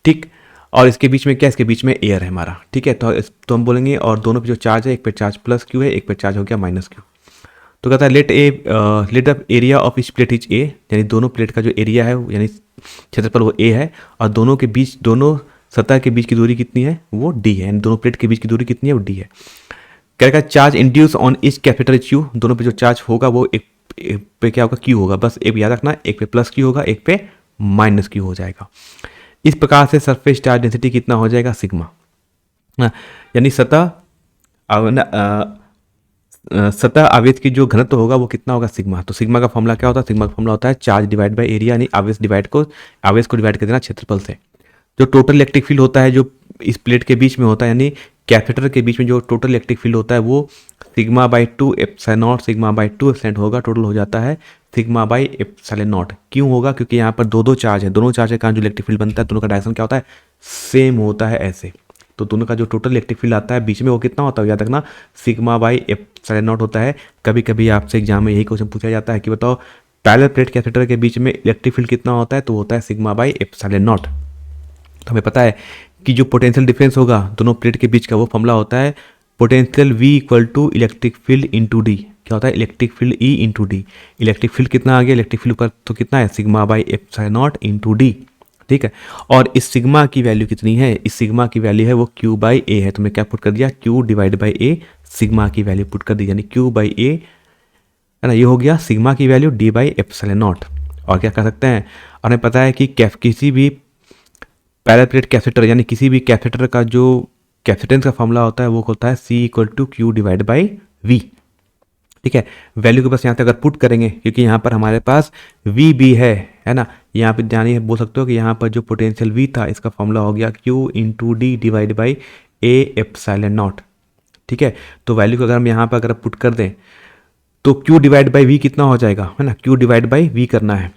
ठीक। और इसके बीच में क्या, इसके बीच में एयर है हमारा, ठीक है। तो हम बोलेंगे, और दोनों पे जो चार्ज है, एक पे चार्ज प्लस क्यू है, एक पे चार्ज हो गया माइनस क्यू। तो कहता है let the area of each plate is a, यानी दोनों प्लेट का जो एरिया है यानी क्षेत्रफल वो ए है, और दोनों सतह के बीच की दूरी कितनी है, वो डी है, यानी दोनों प्लेट के बीच की दूरी कितनी है, वो डी है। कहेगा charge induce on etch capital Q, दोनों पे जो चार्ज होगा वो एक पे क्या होगा, क्यू होगा, बस एक याद रखना, एक पे प्लस क्यू होगा, एक पे माइनस क्यू हो जाएगा। इस प्रकार से सरफेस चार्ज डेंसिटी कितना हो जाएगा, सिग्मा, यानी सतह आवेश की जो घनत्व होगा वो कितना होगा, सिग्मा। तो सिग्मा का फॉर्मूला क्या होता है, सिग्मा का फॉर्मूला होता है चार्ज डिवाइड बाय एरिया, यानी आवेश को डिवाइड कर देना क्षेत्रफल से। जो टोटल इलेक्ट्रिक फील्ड होता है जो इस प्लेट के बीच में होता है, यानी कैपेसिटर के बीच में जो टोटल इलेक्ट्रिक फील्ड होता है वो sigma by 2 epsilon not, sigma by 2 epsilon होगा, टोटल हो जाता है सिग्मा बाई एप्सिलॉन नॉट। क्यों होगा, क्योंकि यहाँ पर दो चार्ज है, दोनों चार्ज के कारण जो इलेक्ट्रिक फील्ड बनता है, दोनों का डायरेक्शन क्या होता है, सेम होता है ऐसे। तो दोनों का जो टोटल इलेक्ट्रिक फील्ड आता है बीच में वो कितना होता है, याद रखना, सिग्मा बाई एप्सिलॉन नॉट होता है। कभी कभी आपसे एग्जाम में यही क्वेश्चन पूछा जाता है कि बताओ पैरेलल प्लेट कैपेसिटर के बीच में इलेक्ट्रिक फील्ड कितना होता है, तो होता है सिग्मा बाई एप्सिलॉन नॉट। तो हमें पता है कि जो पोटेंशियल डिफरेंस होगा दोनों प्लेट के बीच का, वो फॉर्मूला होता है potential V equal to electric field into d. क्या होता है, electric field E into d. Electric field कितना आ गया, इलेक्ट्रिक फील्ड पर तो कितना है, sigma by epsilon not into d, ठीक है। और इस सिग्मा की वैल्यू कितनी है, इस सिग्मा की वैल्यू है वो Q बाई ए है। तुमने क्या पुट कर दिया, Q divide by A, sigma की वैल्यू पुट कर दी, यानी Q बाई ए, है ना, ये हो गया सिग्मा की value D by epsilon not. और क्या कर सकते हैं, और हमें पता है कि किसी भी पैरेलल प्लेट कैपेसिटर यानी किसी भी कैपेसिटर का जो कैपेसिटेंस का फॉर्मूला होता है वो होता है C equal to Q divide by v, ठीक है। वैल्यू को बस यहाँ पे अगर पुट करेंगे, क्योंकि यहाँ पर हमारे पास वी भी है ना, यहाँ पे ध्यान बोल सकते हो कि यहाँ पर जो पोटेंशियल V था इसका फॉर्मूला हो गया Q into D divide by A epsilon not, ठीक है। तो वैल्यू को अगर हम यहाँ पर अगर पुट कर दें तो Q डिवाइड बाई वी कितना हो जाएगा, है ना, Q डिवाइड बाई वी करना है,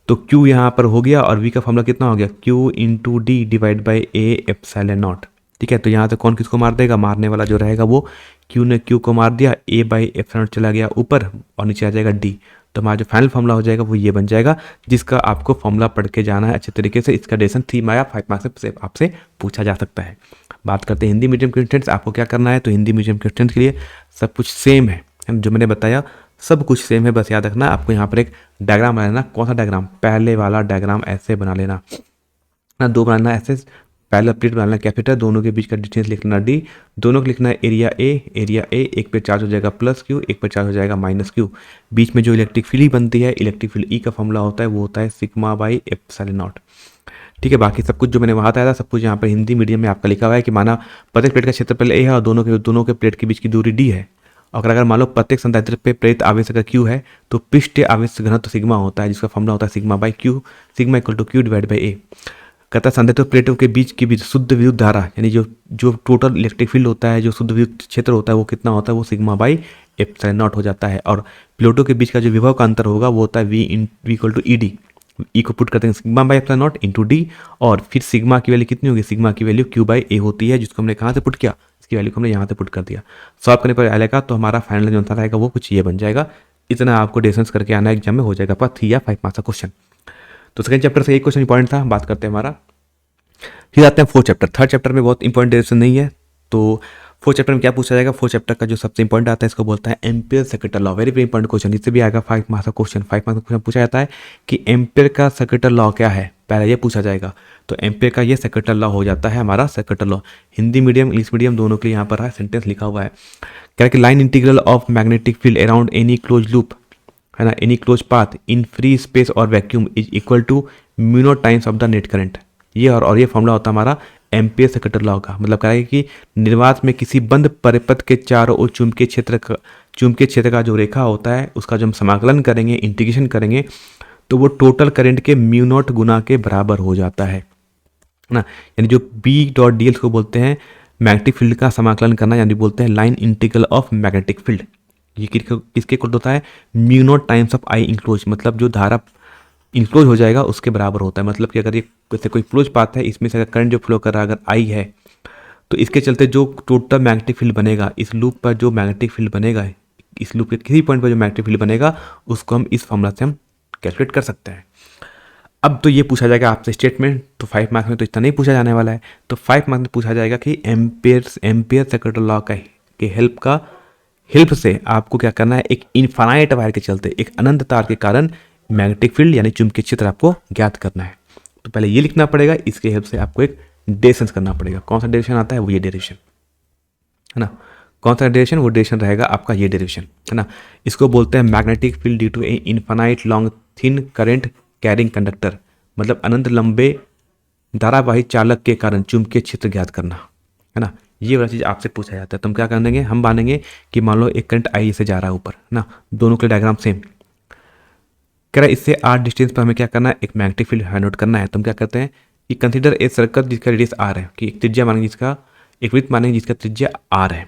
तो Q यहाँ पर हो गया, और V का फॉर्मूला कितना हो गया, Q into D divide by A epsilon not, ठीक है। तो यहाँ से कौन किसको मार देगा, मारने वाला जो रहेगा वो Q ने Q को मार दिया, A बाई एप्सिलॉन नॉट चला गया ऊपर, और नीचे आ जाएगा D। तो हमारा जो फाइनल फॉर्मूला हो जाएगा वो ये बन जाएगा, जिसका आपको फॉर्मूला पढ़ के जाना है अच्छे तरीके से। इसका डेसन 3 या 5 मार्क्स से आपसे पूछा जा सकता है। बात करते हैं हिंदी मीडियम के स्टूडेंट्स, आपको क्या करना है, तो हिंदी मीडियम के स्टूडेंट्स के लिए सब कुछ सेम है, जो मैंने बताया सब कुछ सेम है। बस याद रखना आपको यहाँ पर एक डायग्राम बना लेना। कौन सा डायग्राम, पहले वाला डायग्राम ऐसे बना लेना ना, दो बनाना ऐसे, पहला प्लेट बनाना कैपिटल, दोनों के बीच का डिस्टेंस लिखना डी, दोनों को लिखना है एरिया ए, एक पे चार्ज हो जाएगा प्लस क्यू, एक पे चार्ज हो जाएगा माइनस क्यू। बीच में जो इलेक्ट्रिक फील्ड बनती है, इलेक्ट्रिक फील्ड ई का फॉर्मूला होता है वो होता है सिग्मा बाई एप्सिलॉन नॉट, ठीक है। बाकी सब कुछ जो मैंने वहाँ बताया था सब कुछ यहाँ पर हिंदी मीडियम में आपका लिखा हुआ है कि माना प्रत्येक प्लेट का क्षेत्रफल ए है और दोनों के प्लेट के बीच की दूरी डी है। और अगर मान लो प्रत्येक संधारित्र पे प्रेरित आवेश अगर क्यू है तो पृष्ठ आवेश घनत्व सिग्मा होता है, जिसका फॉर्मूला होता है sigma by Q, sigma equal to Q divide by A. कहता है संधारित्र प्लेटों के बीच की भी शुद्ध विद्युत धारा यानी जो टोटल इलेक्ट्रिक फील्ड होता है, जो शुद्ध विद्युत क्षेत्र होता है वो कितना होता है, वो सिग्मा बाई एप्सिलॉन नॉट हो जाता है। और प्लेटों के बीच का जो विभव का अंतर होगा वो होता है V equal to E D. E को पुट करते हैं sigma by epsilon not into D, और फिर सिग्मा की वैल्यू कितनी होगी, सिग्मा की वैल्यू क्यू बाई ए होती है, जिसको हमने कहाँ से पुट किया, इसकी वैल्यू को हमने यहाँ से पुट कर दिया। सॉल्व करने पर आएगा तो हमारा फाइनल जो आंसर रहेगा वो कुछ ये बन जाएगा। इतना आपको डिस्टेंस करके आना एग्जाम में, हो जाएगा पर 3 या 5 मार्क्स का क्वेश्चन। तो सेकंड चैप्टर से एक क्वेश्चन इंपॉर्टेंट था, बात करते हैं हमारा। फिर आते हैं फोर्थ चैप्टर। थर्ड चैप्टर में बहुत इंपॉर्टेंट डिस्टेंस नहीं है, तो फोर्थ चैप्टर में क्या पूछा जाएगा, फोर्थ चैप्टर का जो सबसे इंपॉर्टेंट आता है इसको बोलता है ampere circuital law. Very very important question, इससे भी आएगा 5 मार्क्स का क्वेश्चन। 5 मार्क्स का क्वेश्चन पूछा जाता है कि एम्पियर का सेक्रेटल लॉ क्या है, पहले ये पूछा जाएगा। तो एम्पियर का ये सेक्रेटल लॉ हो जाता है हमारा सेक्रेटल law. Hindi medium English medium दोनों के लिए यहाँ पर है सेंटेंस लिखा हुआ है। क्या कि line integral of magnetic field around any close loop, है ना, any close path in free space और vacuum is equal to mu not times of the net current. ये और ये फॉर्मूला होता है हमारा एम्पियर सेक्रेटल लॉ का। मतलब कह रहा है कि निर्वात में किसी बंद परिपथ के चारों ओर चुंबकीय क्षेत्र का जो रेखा होता है उसका जब हम समाकलन करेंगे, इंटीग्रेशन करेंगे, तो वो टोटल करंट के म्यू नॉट गुना के बराबर हो जाता है ना। यानी जो बी डॉट डी एल को बोलते हैं मैग्नेटिक फील्ड का समाकलन करना, यानी बोलते हैं line integral of magnetic field. ये किसके इक्वल होता है, mu naught times of I enclose, मतलब जो धारा इंक्लोज हो जाएगा उसके बराबर होता है। मतलब कि अगर ये जैसे कोई क्लोज पाथ है, इसमें से अगर करंट जो फ्लो कर रहा है अगर आई है, तो इसके चलते जो टोटल मैग्नेटिक फील्ड बनेगा, इस लूप पर जो मैग्नेटिक फील्ड बनेगा, इस लूप के किसी पॉइंट पर जो मैग्नेटिक फील्ड बनेगा उसको हम इस फॉर्मूला से हम कैलकुलेट कर सकते हैं। अब तो ये पूछा जाएगा आपसे स्टेटमेंट, तो 5 मार्क्स में तो इतना नहीं पूछा जाने वाला है। तो 5 मार्क्स में पूछा जाएगा कि एम्पियर सेक्रेटल लॉ के हेल्प से आपको क्या करना है, एक इनफाइनाइट वायर के चलते, एक अनंत तार के कारण मैग्नेटिक फील्ड यानी चुंबकीय क्षेत्र आपको ज्ञात करना है। तो पहले ये लिखना पड़ेगा, इसके हेल्प से आपको एक डेरिवेशन करना पड़ेगा। कौन सा डेरिवेशन आता है, वो ये डेरिवेशन है ना। कौन सा डेरिवेशन, वो डेरिवेशन रहेगा आपका ये डेरिवेशन, है ना। इसको बोलते हैं magnetic field due to a infinite long thin current carrying conductor. मतलब अनंत लंबे धारावाही चालक के कारण चुंबकीय क्षेत्र ज्ञात करना, है ना। ये वाला चीज़ आपसे पूछा जाता है। तो हम क्या कर देंगे, हम मानेंगे कि मान लो एक करंट आई से जा रहा है ऊपर, है ना, दोनों के डायग्राम सेम। कह रहा है इससे आर डिस्टेंस पर हमें क्या करना है, एक मैग्नेटिक फील्ड फाइंड आउट करना है। तो हम क्या करते हैं कि कंसीडर ए सर्कल जिसका रेडियस आर है, कि एक त्रिज्या मानेंगे जिसका, एक वृत्त मानेंगे जिसका त्रिज्या आर है।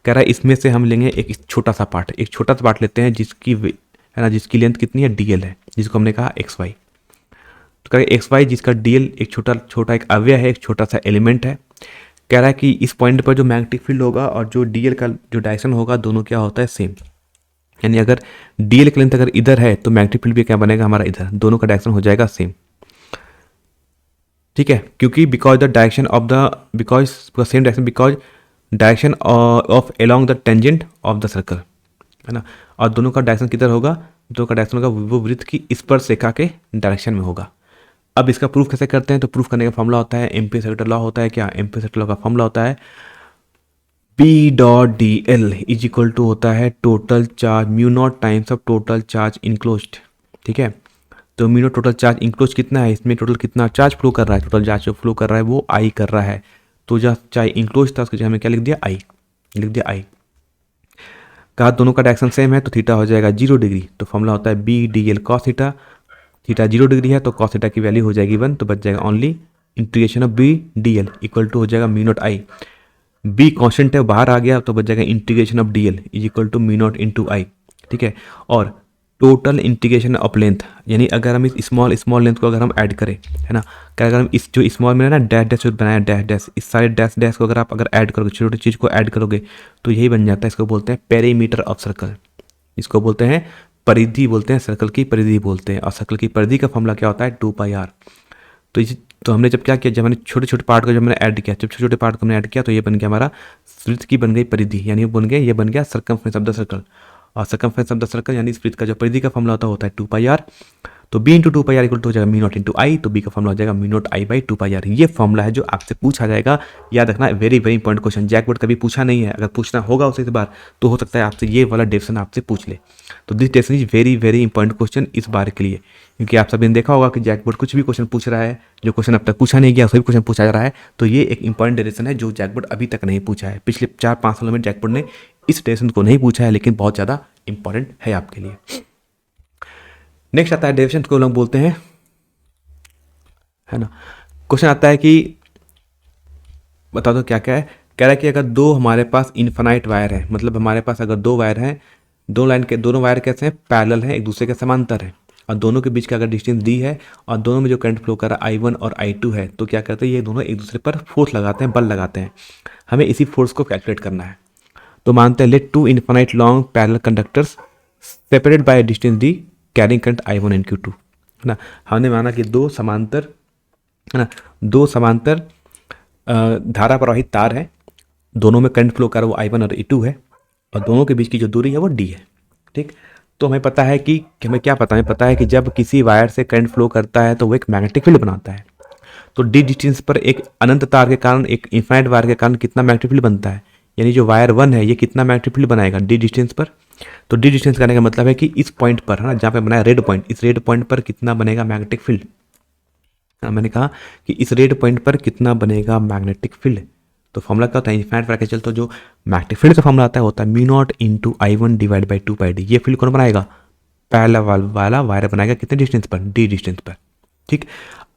कह रहा है इसमें से हम लेंगे एक छोटा सा पार्ट लेते हैं जिसकी, है ना, जिसकी लेंथ कितनी है, डीएल है, जिसको हमने कहा एक्स वाई। तो कह रहा है एक्स वाई जिसका डीएल एक छोटा एक अवयव है, एक छोटा सा एलिमेंट है। कह रहा है कि इस पॉइंट पर जो मैग्नेटिक फील्ड होगा और जो डीएल का जो डायरेक्शन होगा दोनों क्या होता है, सेम। यानी अगर डीएल की लेंथ अगर इधर है तो मैग्नेटिक फील्ड भी क्या बनेगा हमारा इधर, दोनों का डायरेक्शन हो जाएगा सेम। ठीक है, क्योंकि because same direction, because direction of along the tangent of the circle, है ना। और दोनों का डायरेक्शन किधर होगा, दोनों का डायरेक्शन होगा वो वृत्त की स्पर्श रेखा के डायरेक्शन में होगा। अब इसका प्रूफ कैसे करते हैं, तो प्रूफ करने का फॉर्मूला होता है एम्पियर सेक्रेटल लॉ होता है। क्या एम्पियर सेक्रेटल लॉ का फॉर्मूला होता है P dot d L is equal to होता है total charge mu not times of total charge enclosed. ठीक है, तो mu naught total charge enclose कितना है, इसमें टोटल कितना चार्ज फ्लो कर रहा है, टोटल चार्ज जो फ्लो कर रहा है वो आई कर रहा है। तो जहाँ चार्ज इनक्लोज था उसके जगह हमें क्या लिख दिया, आई लिख दिया। आई कहा दोनों का डायरेक्शन सेम है तो थीटा हो जाएगा 0 डिग्री। तो फॉर्मूला होता है B D l cos theta. Theta 0 degree है तो कॉस थीटा की वैल्यू हो जाएगी 1, तो बच जाएगा only integration of B D L equal to हो जाएगा mu not I. B constant है बाहर आ गया तो बच जाएगा integration of D L is equal to mu not into I. ठीक है, और टोटल इंटीग्रेशन ऑफ लेंथ, यानी अगर हम इस स्मॉल लेंथ को अगर हम ऐड करें, है ना, क्या अगर हम इस जो स्मॉल में ना डैश डैश बनाया डैश डैश, इस सारे डैश डैश को अगर आप ऐड करोगे, छोटी चीज़ को ऐड करोगे तो यही बन जाता है। इसको बोलते हैं पेरीमीटर ऑफ सर्कल, इसको बोलते हैं परिधि, बोलते हैं सर्कल की परिधि बोलते हैं। और सर्कल की परिधि का फॉर्मूला क्या होता है 2πr। तो हमने जब क्या किया, जब हमने छोटे छोटे पार्ट को जब मैंने ऐड किया, जब छोटे छोटे पार्ट को हमने ऐड किया तो ये बन गया हमारा वृत्त की बन गई परिधि, यानी ये बन गया सर्कमफ्रेंस ऑफ द सर्कल। और सर्कमफ्रेंस ऑफ द सर्कल यानी इस वृत्त का जो परिधि का फॉर्मूला होता है 2πr। तो b into 2πr equal to हो जाएगा म्यू नॉट इंटू आई। तो b का फॉर्मूला हो जाएगा mu not I by 2πr। ये फॉर्मूला है जो आपसे पूछा जाएगा, याद रखना, वेरी वेरी इंपॉर्टेंट क्वेश्चन। जैकबोर्ड कभी पूछा नहीं है, अगर पूछना होगा उसे इस बार तो हो सकता है आपसे ये वाला डेफिनेशन आपसे पूछ ले। तो this definition is very very important question इस बार के लिए, क्योंकि आप सभी ने देखा होगा कि जैकबोर्ड कुछ भी क्वेश्चन पूछ रहा है, जो क्वेश्चन अब तक पूछा नहीं गया उसे भी क्वेश्चन पूछा जा रहा है। तो ये एक इंपॉर्टेंट डेरिवेशन है जो जैकबोर्ड अभी तक नहीं पूछा है। पिछले 4-5 सालों में जैकबोर्ड ने इस डेरिवेशन को नहीं पूछा है, लेकिन बहुत ज़्यादा इंपॉर्टेंट है आपके लिए। नेक्स्ट आता है डेरिवेशन को लोग बोलते हैं, है ना। क्वेश्चन आता है कि बता दो क्या क्या है। कह रहा है कि अगर दो हमारे पास इनफाइनाइट वायर है, मतलब हमारे पास अगर 2 वायर हैं, दोनों वायर कैसे हैं, पैरेलल हैं, एक दूसरे के समांतर है, और दोनों के बीच का अगर डिस्टेंस दी है और दोनों में जो करंट फ्लो कर रहा है I1 और I2 है, तो क्या करते हैं ये दोनों एक दूसरे पर फोर्स लगाते हैं, बल लगाते हैं। हमें इसी फोर्स को कैलकुलेट करना है। तो मानते हैं let 2 infinite long parallel conductors separate by distance d carrying current I1 and Q2, है ना। हमने माना कि दो समांतर धारा प्रवाहित तार हैं दोनों में करंट फ्लो कर वो I1 और I2 है, और दोनों के बीच की जो दूरी है वो D है। ठीक, तो हमें पता है कि हमें क्या पता है, हमें पता है कि जब किसी वायर से करंट फ्लो करता है तो वो एक मैग्नेटिक फील्ड बनाता है। तो डी डिस्टेंस पर एक अनंत तार के कारण, एक इन्फाइनाइट वायर के कारण कितना मैग्नेटिक फील्ड बनता है, यानी जो वायर 1 है ये कितना मैग्नेटिक फील्ड बनाएगा डी डिस्टेंस पर। तो डी डिस्टेंस करने का मतलब है कि इस पॉइंट पर है ना, जहाँ पे बनाया रेड पॉइंट, इस रेड पॉइंट पर कितना बनेगा मैग्नेटिक फील्ड। मैंने कहा कि इस रेड पॉइंट पर कितना बनेगा मैग्नेटिक फील्ड। तो फॉर्मूला क्या होता है, इन्फाइनाइट वायर के चलते जो मैग्नेटिक फील्ड का फॉर्मूला आता है होता है mu naught into I1 divide by 2 pi D. ये फील्ड कौन बनाएगा, पहला वाला वायर बनाएगा कितने डिस्टेंस पर, डी डिस्टेंस पर। ठीक,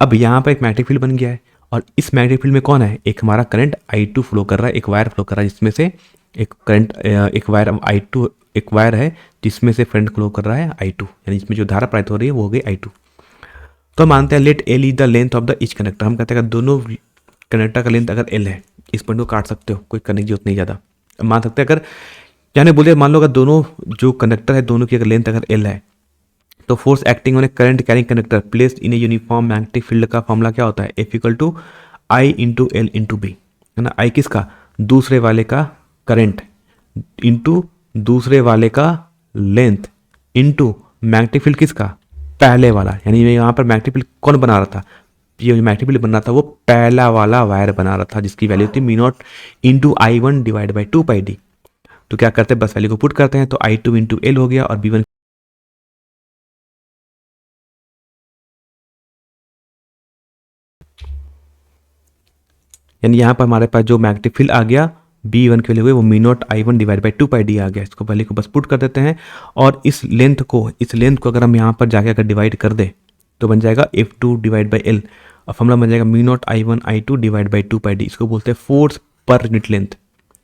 अब यहाँ पर एक मैग्नेटिक फील्ड बन गया है, और इस मैग्नेटिक फील्ड में कौन है, एक हमारा करंट I2 फ्लो कर रहा है, एक वायर फ्लो कर रहा है जिसमें से एक करंट, एक वायर I2, एक वायर है जिसमें से करंट फ्लो कर रहा है I2, यानी इसमें जो धारा प्रवाहित हो रही है वो हो गई I2। तो मानते हैं let l is the length of the each connector. हम कहते हैं अगर दोनों कनेक्टर का लेंथ अगर एल है, इस पॉइंट को काट सकते हो, कोई करने की जरूरत नहीं ज़्यादा। मान सकते हैं अगर, यानी बोलिए मान लो अगर दोनों जो कनेक्टर है दोनों की अगर लेंथ अगर एल है, तो force acting on a current carrying connector placed in a uniform magnetic field का फॉर्मूला क्या होता है, F equal to I into l into B, है ना। आई किसका, दूसरे वाले का करंट इंटू दूसरे वाले का लेंथ इंटू मैग्नेटिक फील्ड किसका, पहले वाला, यानी यहाँ पर मैग्नेटिक फील्ड कौन बना रहा था, ये मैग्नेटिक फील्ड बन रहा था वो पहला वाला वायर बना रहा था जिसकी वैल्यू थी mu naught into I1 divide by 2 pi D. तो क्या करते हैं, बस वैल्यू को पुट करते हैं, तो I2 इंटू एल हो गया, और B1 यानी यहाँ पर हमारे पास जो मैग्नेटिक फील्ड आ गया B1 के लिए हुए वो mu not I1 divide by 2 pi D आ गया। इसको वैल्यू को बस पुट कर देते हैं, और इस लेंथ को अगर हम यहाँ पर जाके अगर डिवाइड कर दें तो बन जाएगा F2 डिवाइड बाई एल, और फॉर्मूला बन जाएगा mu not I1 I2 divide by 2 pi D. इसको बोलते हैं फोर्स पर यूनिट लेंथ।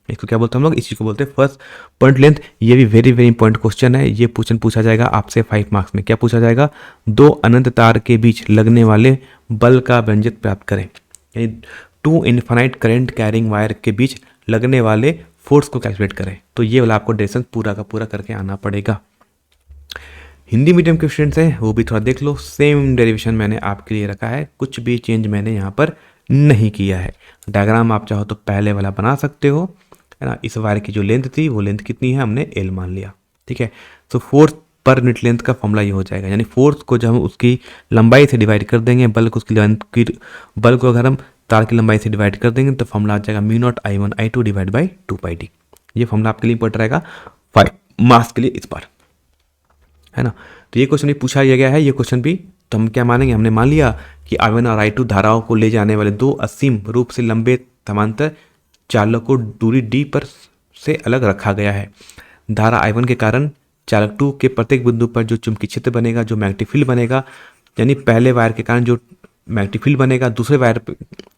इसको क्या बोलते हैं हम लोग, इस चीज़ को बोलते हैं फर्स्ट पॉइंट लेंथ। ये भी वेरी वेरी इंपॉर्टेंट क्वेश्चन है, ये क्वेश्चन पूछा जाएगा आपसे 5 मार्क्स में। क्या पूछा जाएगा, दो अनंत तार के बीच लगने वाले बल का व्यंजक प्राप्त करें, यानी two infinite current carrying wire के बीच लगने वाले फोर्स को कैलकुलेट करें। तो ये वाला आपको डेरिवेशन पूरा का पूरा करके आना पड़ेगा। हिंदी मीडियम के स्टूडेंट्स हैं वो भी थोड़ा देख लो, सेम डेरिवेशन मैंने आपके लिए रखा है, कुछ भी चेंज मैंने यहाँ पर नहीं किया है। डायग्राम आप चाहो तो पहले वाला बना सकते हो, है ना। इस वायर की जो लेंथ थी वो लेंथ कितनी है, हमने एल मान लिया, ठीक है। तो फोर्स पर यूनिट लेंथ का फॉर्मूला ये हो जाएगा, यानी फोर्स को जब हम उसकी लंबाई से डिवाइड कर देंगे, बल को उसकी लेंथ की, बल को अगर हम तार की लंबाई से डिवाइड कर देंगे तो फॉर्मूला आ जाएगा mu not I1 I2 divide by 2 pi D. ये फॉर्मूला आपके लिए इंपॉर्टेंट रहेगा 5 मार्क्स के लिए इस बार, है ना। तो ये क्वेश्चन भी पूछा गया है, ये क्वेश्चन भी तो हम क्या मानेंगे, हमने मान लिया कि I1 और I2 धाराओं को ले जाने वाले दो असीम रूप से लंबे समांतर चालक को दूरी d पर से अलग रखा गया है। धारा I1 के कारण चालक 2 के प्रत्येक बिंदु पर जो चुंबकीय क्षेत्र बनेगा, जो मैग्नेटिक फील्ड बनेगा, यानी पहले वायर के कारण जो मैग्नेटिक फील्ड बनेगा दूसरे वायर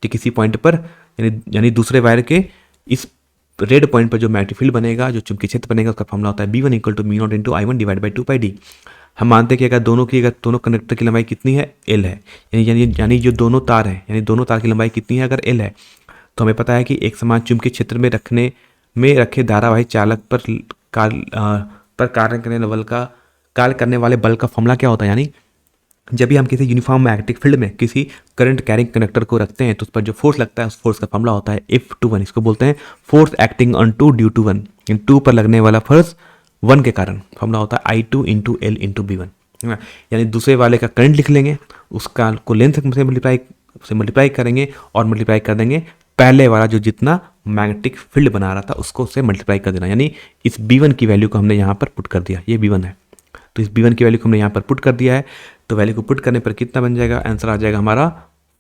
के किसी पॉइंट पर, यानी दूसरे वायर के इस रेड पॉइंट पर जो मैग्नेटिक फील्ड बनेगा, जो चुंबकीय क्षेत्र बनेगा, उसका फॉर्मूला होता है B1 equal to mu not into I1 divide by 2 pi d. हम मानते हैं कि अगर दोनों कंडक्टर की लंबाई कितनी है, एल है, यानी जो दोनों तार हैं, यानी दोनों तार की लंबाई कितनी है, अगर एल है, तो हमें पता है कि एक समान चुंबकीय क्षेत्र में रखे धारावाही चालक पर कार्य करने वाले बल का फॉर्मूला क्या होता है, यानी जब भी हम किसी यूनिफॉर्म मैग्नेटिक फील्ड में किसी करंट कैरिंग कंडक्टर को रखते हैं तो उस पर जो फोर्स लगता है उस फोर्स का फॉर्मूला होता है F21। इसको बोलते हैं force acting on 2 due to 1, इन 2 पर लगने वाला फोर्स 1 के कारण फॉर्मूला होता है I2 into l into B1, है ना। यानी दूसरे वाले का करंट लिख लेंगे, उसका को लेंथ से मल्टीप्लाई करेंगे और मल्टीप्लाई कर देंगे पहले वाला जो जितना मैग्नेटिक फील्ड बना रहा था उसको उससे मल्टीप्लाई कर देना, यानी इस B1 की वैल्यू को हमने यहाँ पर पुट कर दिया, ये B1 है, तो इस B1 की वैल्यू को हमने यहाँ पर पुट कर दिया है। तो वैल्यू को पुट करने पर कितना बन जाएगा, आंसर आ जाएगा हमारा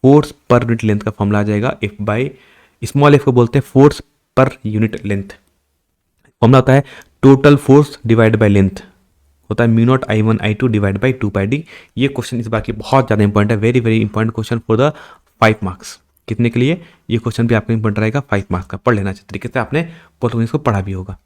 फोर्स पर यूनिट लेंथ का फॉर्मूला आ जाएगा F बाई स्मॉल f को बोलते हैं force per unit length. Formula होता है total force divide by length, होता है mu not I1 I2 divide by 2 pi D. ये क्वेश्चन इस बार की बहुत ज़्यादा इंपॉर्टेंट है, very very important question for the 5 marks. कितने के लिए, ये क्वेश्चन भी आपका इंपॉर्टेंट रहेगा 5 मार्क्स का, पढ़ लेना चाहिए तरीके से, आपने इसको पढ़ा भी होगा।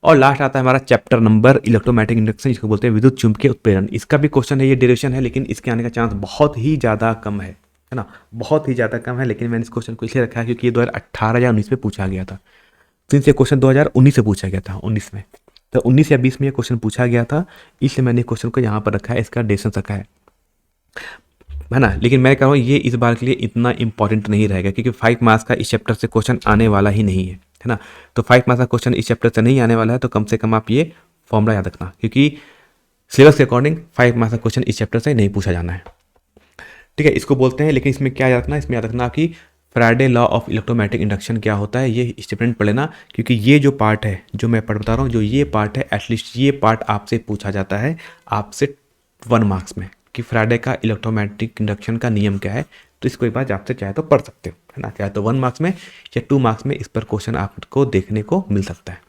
और लास्ट आता है हमारा चैप्टर नंबर इलेक्ट्रोमैग्नेटिक इंडक्शन, जिसको बोलते हैं विद्युत चुम्बकीय उत्प्रेरण। इसका भी क्वेश्चन है, ये डेरिवेशन है, लेकिन इसके आने का चांस बहुत ही ज़्यादा कम है ना, बहुत ही ज़्यादा कम है। लेकिन मैंने इस क्वेश्चन को इसलिए रखा है क्योंकि ये 2018 या 19 में पूछा गया था, सिंस ये क्वेश्चन 2019 से पूछा गया था, 19 में, तो 19 या 20 में ये क्वेश्चन पूछा गया था, इसलिए मैंने क्वेश्चन को यहाँ पर रखा है, इसका डेरिवेशन रखा है। है ना। लेकिन मैं कह रहा हूँ ये इस बार के लिए इतना इंपॉर्टेंट नहीं रहेगा, क्योंकि 5 मार्क्स का इस चैप्टर से क्वेश्चन आने वाला ही नहीं है ना। तो 5 मार्क्स का क्वेश्चन इस चैप्टर से नहीं आने वाला है, तो कम से कम आप ये फॉर्मूला याद रखना, क्योंकि सिलेबस के अकॉर्डिंग 5 मार्क्स का क्वेश्चन इस चैप्टर से नहीं पूछा जाना है। ठीक है, इसको बोलते हैं। लेकिन इसमें क्या याद रखना, इसमें याद रखना कि Faraday law of electromagnetic induction क्या होता है, ये स्टेटमेंट पढ़ लेना, क्योंकि ये जो पार्ट है जो मैं बता रहा हूँ, जो ये पार्ट है, एटलीस्ट ये पार्ट आपसे पूछा जाता है आपसे 1 मार्क्स में, कि फैराडे का इलेक्ट्रोमैग्नेटिक इंडक्शन का नियम क्या है। तो इसको एक बार आपसे चाहे तो पढ़ सकते हो, है ना। चाहे तो 1 मार्क्स में या 2 मार्क्स में इस पर क्वेश्चन आपको देखने को मिल सकता है।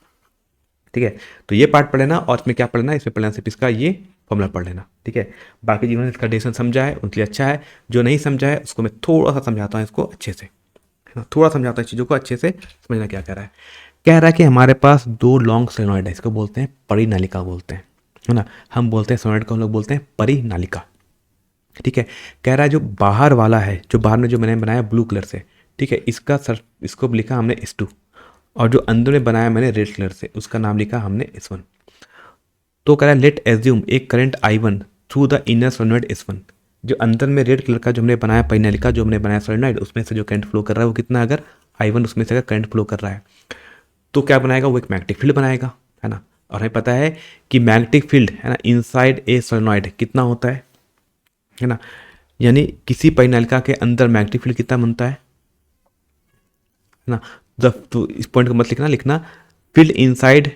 ठीक है, तो ये पार्ट पढ़ लेना, और इसमें क्या पढ़ना है, इसमें पढ़ना सिर्फ इसका ये फॉर्मूला पढ़ लेना। ठीक है, बाकी जिन्होंने इसका डेफिनेशन समझा है उनके लिए अच्छा है, जो नहीं समझा है उसको मैं थोड़ा सा समझाता हूँ इसको अच्छे से, है ना। थोड़ा समझाता हूँ चीज़ों को अच्छे से, समझना क्या कह रहा है। कह रहा है कि हमारे पास 2 लॉन्ग सोलेनॉइड है, इसको बोलते हैं परिनालिका बोलते हैं, है ना। हम बोलते हैं सोलेनॉइड को हम लोग बोलते हैं परिनालिका। ठीक है, कह रहा है जो बाहर वाला है, जो बाहर में जो मैंने बनाया ब्लू कलर से, ठीक है, इसका सर इसको लिखा हमने S2, और जो अंदर में बनाया मैंने रेड कलर से, उसका नाम लिखा हमने S1। तो कह रहा है लेट एज्यूम एक current I1 through the inner solenoid S1। जो अंदर में रेड कलर का जो हमने बनाया परिनालिका, जो हमने बनाया सोलेनॉइड, उसमें से जो करंट फ्लो कर रहा है वो कितना, अगर I1 उसमें से अगर करंट फ्लो कर रहा है तो क्या बनाएगा, वो एक मैग्नेटिक फील्ड बनाएगा, है ना। और हमें पता है कि मैग्नेटिक फील्ड, है ना, इनसाइड ए सोलेनॉइड कितना होता है ना। यानी किसी परिनालिका के अंदर मैग्नेटिक फील्ड कितना बनता है ना। जब तो इस पॉइंट को मत लिखना फील्ड इनसाइड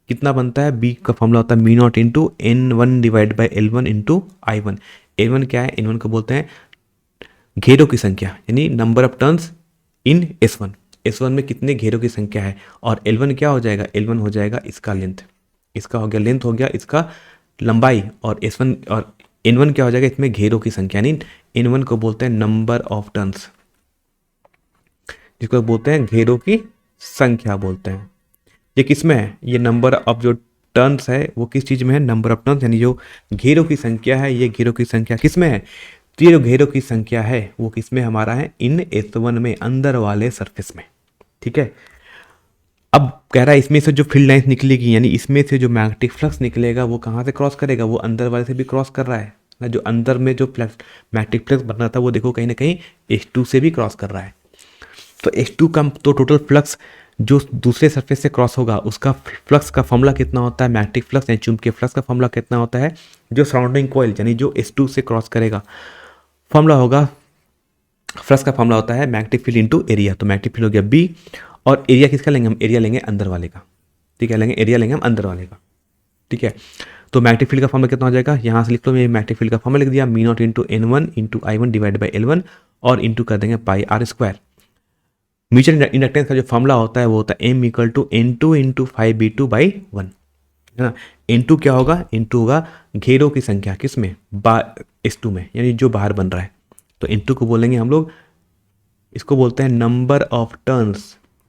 कितना बनता है, बी का फॉर्मूला होता है mu naught into N1 divide by L1 into I1। N1 क्या है, N1 को बोलते हैं घेरों की संख्या, यानी number of turns in S1। S1 में कितने घेरों की संख्या है, और L1 क्या हो जाएगा, L1 हो जाएगा इसका लेंथ, इसका हो गया लेंथ, हो गया इसका लंबाई, और S1 और N1 क्या हो जाएगा, इसमें घेरों की संख्या, यानी N1 को बोलते हैं नंबर ऑफ टर्न्स, जिसको बोलते हैं घेरों की संख्या बोलते हैं। ये किस में है, ये नंबर ऑफ जो टर्न्स है वो किस चीज़ में है, नंबर ऑफ टर्न्स, यानी जो घेरों की संख्या है, ये घेरों की संख्या किस में है, तो ये जो घेरों की संख्या है वो किस में हमारा है, इन S1 में, अंदर वाले सरफेस में। ठीक है, अब कह रहा है इसमें से जो फील्ड लाइंस निकलेगी, यानी इसमें से जो मैग्नेटिक फ्लक्स निकलेगा वो कहाँ से क्रॉस करेगा, वो अंदर वाले से भी क्रॉस कर रहा है ना। जो अंदर में जो मैग्नेटिक फ्लक्स बन रहा था वो देखो कहीं ना कहीं H2 से भी क्रॉस कर रहा है। तो H2 का तो टोटल फ्लक्स जो दूसरे सरफेस से क्रॉस होगा उसका फ्लक्स का फॉर्मूला कितना होता है, मैग्नेटिक फ्लक्स यानी चुंबकीय फ्लक्स का फॉर्मूला कितना होता है, जो सराउंडिंग कॉइल यानी जो H2 से क्रॉस करेगा, फॉर्मूला होगा, फ्लक्स का फॉर्मूला होता है मैग्नेटिक फील्ड इंटू एरिया। तो मैग्नेटिक फील्ड हो गया B, और एरिया किसका लेंगे हम, एरिया लेंगे अंदर वाले का। ठीक है, लेंगे एरिया लेंगे हम अंदर वाले का। ठीक है, तो मैग्नेटिक फील्ड का फॉर्मूला कितना हो जाएगा, यहाँ से लिख लो, मैं मैग्नेटिक फील्ड का फॉर्मूला लिख दिया, mu not into N1 into I1 divide by L1, और इंटू कर देंगे pi R square. Mutual inductance का जो फॉर्मूला होता है वो होता है M equal to N2 into 5B2 by 1, है ना। N2 क्या होगा, N2 होगा घेरों की संख्या किसमें, S2 में, यानी जो बाहर बन रहा है। तो N2 को बोलेंगे हम लोग, इसको बोलते हैं नंबर ऑफ टर्न्स,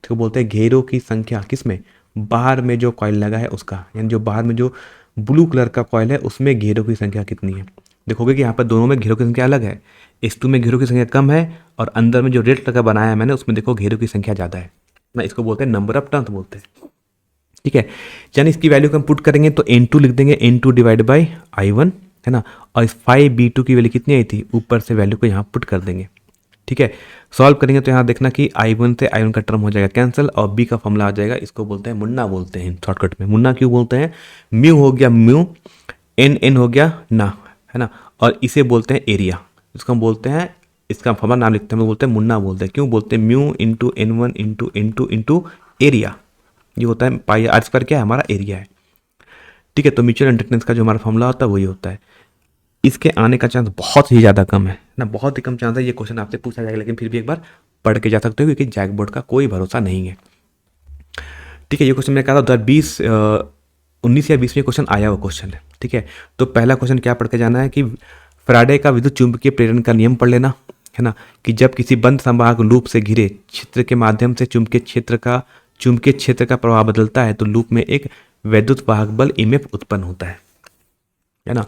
इसको बोलते हैं घेरों की संख्या किसमें, बाहर में जो कॉइल लगा है उसका, यानी जो बाहर में जो ब्लू कलर का कॉइल है उसमें घेरों की संख्या कितनी है। देखोगे कि यहाँ पर दोनों में घेरों की संख्या अलग है, S2 में घेरों की संख्या कम है, और अंदर में जो रेड कलर का बनाया है मैंने उसमें देखो घेरों की संख्या ज़्यादा है ना। इसको बोलते हैं नंबर ऑफ टर्न्स बोलते हैं। ठीक है, यानी इसकी वैल्यू को हम पुट करेंगे तो N2 लिख देंगे, N2 डिवाइड बाई I1, है ना। और इस 5B2 की वैल्यू कितनी आई थी, ऊपर से वैल्यू को यहाँ पुट कर देंगे। ठीक है, सॉल्व करेंगे तो यहाँ देखना कि I1 से I1 का टर्म हो जाएगा कैंसिल, और B का फॉर्मूला आ जाएगा, इसको बोलते हैं मुन्ना बोलते हैं शॉर्टकट में। मुन्ना क्यों बोलते हैं, म्यू हो गया म्यू, N हो गया ना, है ना, और इसे बोलते हैं एरिया, इसको हम बोलते हैं, इसका फॉर्मूला नाम लिखते हैं, हम बोलते हैं मुन्ना बोलते हैं। क्यों बोलते हैं, mu into N1 into N2 into area, ये होता है पाई R स्क्वायर, क्या है हमारा एरिया है। ठीक है, तो म्यूचुअल इंडक्टेंस का जो हमारा फॉर्मूला होता है वही होता है। इसके आने का चांस बहुत ही ज़्यादा कम है ना, बहुत ही कम चांस है ये क्वेश्चन आपसे पूछा जाएगा, लेकिन फिर भी एक बार पढ़ के जा सकते हो, क्योंकि जैक बोर्ड का कोई भरोसा नहीं है। ठीक है, ये क्वेश्चन मैंने कहा था 19 या 20 में क्वेश्चन आया हुआ क्वेश्चन है। ठीक है, तो पहला क्वेश्चन क्या पढ़ के जाना है कि फैराडे का विद्युत चुंबकीय प्रेरण का नियम पढ़ लेना, है ना, कि जब किसी बंद संवाहक लूप से घिरे क्षेत्र के माध्यम से चुंबकीय क्षेत्र का प्रभाव बदलता है तो लूप में एक वैद्युत वाहक बल EMF उत्पन्न होता है ना।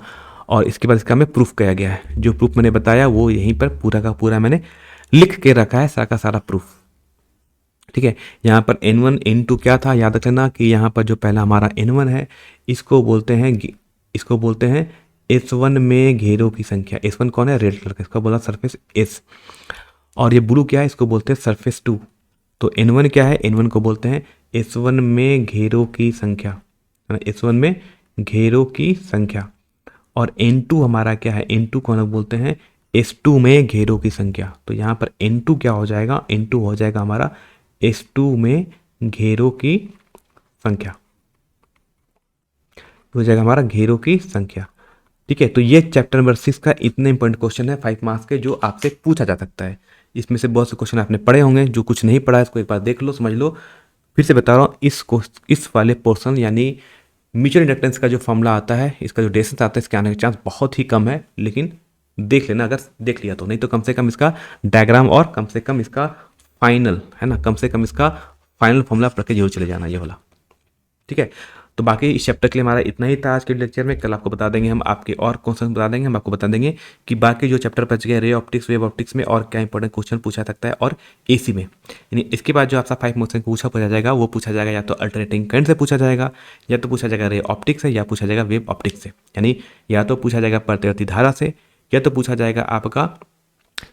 और इसके बाद इसका हमें प्रूफ किया गया है, जो प्रूफ मैंने बताया वो यहीं पर पूरा का पूरा मैंने लिख के रखा है, सारा का सारा प्रूफ। ठीक है, यहाँ पर N1 N2 क्या था, याद रखना कि यहाँ पर जो पहला हमारा N1 है इसको बोलते हैं S1 में घेरों की संख्या, S1 कौन है, रेड कलर का, इसका बोला सरफेस S, और ये ब्लू क्या है, इसको बोलते हैं सरफेस 2। तो N1 क्या है, N1 को बोलते हैं S1 में घेरों की संख्या, है ना, S1 में घेरों की संख्या। और N2 हमारा क्या है, N2 को हम लोग बोलते हैं S2 में घेरों की संख्या। तो यहाँ पर N2 क्या हो जाएगा, N2 हो जाएगा हमारा S2 में घेरों की संख्या, हो जाएगा हमारा घेरों की संख्या। ठीक है, तो ये चैप्टर नंबर 6 का इतने इंपॉर्टेंट क्वेश्चन है 5 मार्क्स के, जो आपसे पूछा जा सकता है। इसमें से बहुत से क्वेश्चन आपने पढ़े होंगे, जो कुछ नहीं पढ़ा है इसको एक बार देख लो, समझ लो। फिर से बता रहा हूँ, इस वाले पोर्शन यानी म्यूचुअल इंडक्टेंस का जो फॉर्मूला आता है, इसका जो डेसिस आता है, इसके आने का चांस बहुत ही कम है, लेकिन देख लेना अगर देख लिया तो, नहीं तो कम से कम इसका डायग्राम और कम से कम इसका फाइनल, है ना, कम से कम इसका फाइनल फॉर्मूला पढ़ के जरूर चले जाना ये वाला। ठीक है, तो बाकी इस चैप्टर के लिए हमारा इतना ही था आज के लेक्चर में। कल आपको बता देंगे हम आपके और क्वेश्चन बता देंगे, हम आपको बता देंगे कि बाकी जो चैप्टर बच गए रे ऑप्टिक्स, वेव ऑप्टिक्स में और क्या इंपॉर्टेंट क्वेश्चन पूछा सकता है, और एसी में, यानी इसके बाद जो आपका 5 मार्क्स पूछा जाएगा, वो पूछा जाएगा या तो अल्टरनेटिंग करंट से पूछा जाएगा, या तो पूछा जाएगा रे ऑप्टिक्स से, या पूछा जाएगा वेव ऑप्टिक्स से, यानी या तो पूछा जाएगा प्रतिवर्ती धारा से, या तो पूछा जाएगा आपका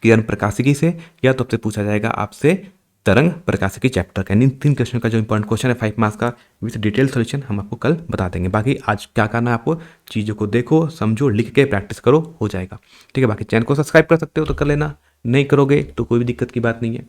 किरण प्रकाशिकी से, या तो आपसे पूछा जाएगा आपसे तरंग प्रकाशिकी चैप्टर का। यानी 3 क्वेश्चन का जो इंपॉर्टेंट क्वेश्चन है 5 मार्क्स का, विद डिटेल सॉल्यूशन हम आपको कल बता देंगे। बाकी आज क्या करना है आपको, चीज़ों को देखो, समझो, लिख के प्रैक्टिस करो, हो जाएगा। ठीक है, बाकी चैनल को सब्सक्राइब कर सकते हो तो कर लेना, नहीं करोगे तो कोई भी दिक्कत की बात नहीं है।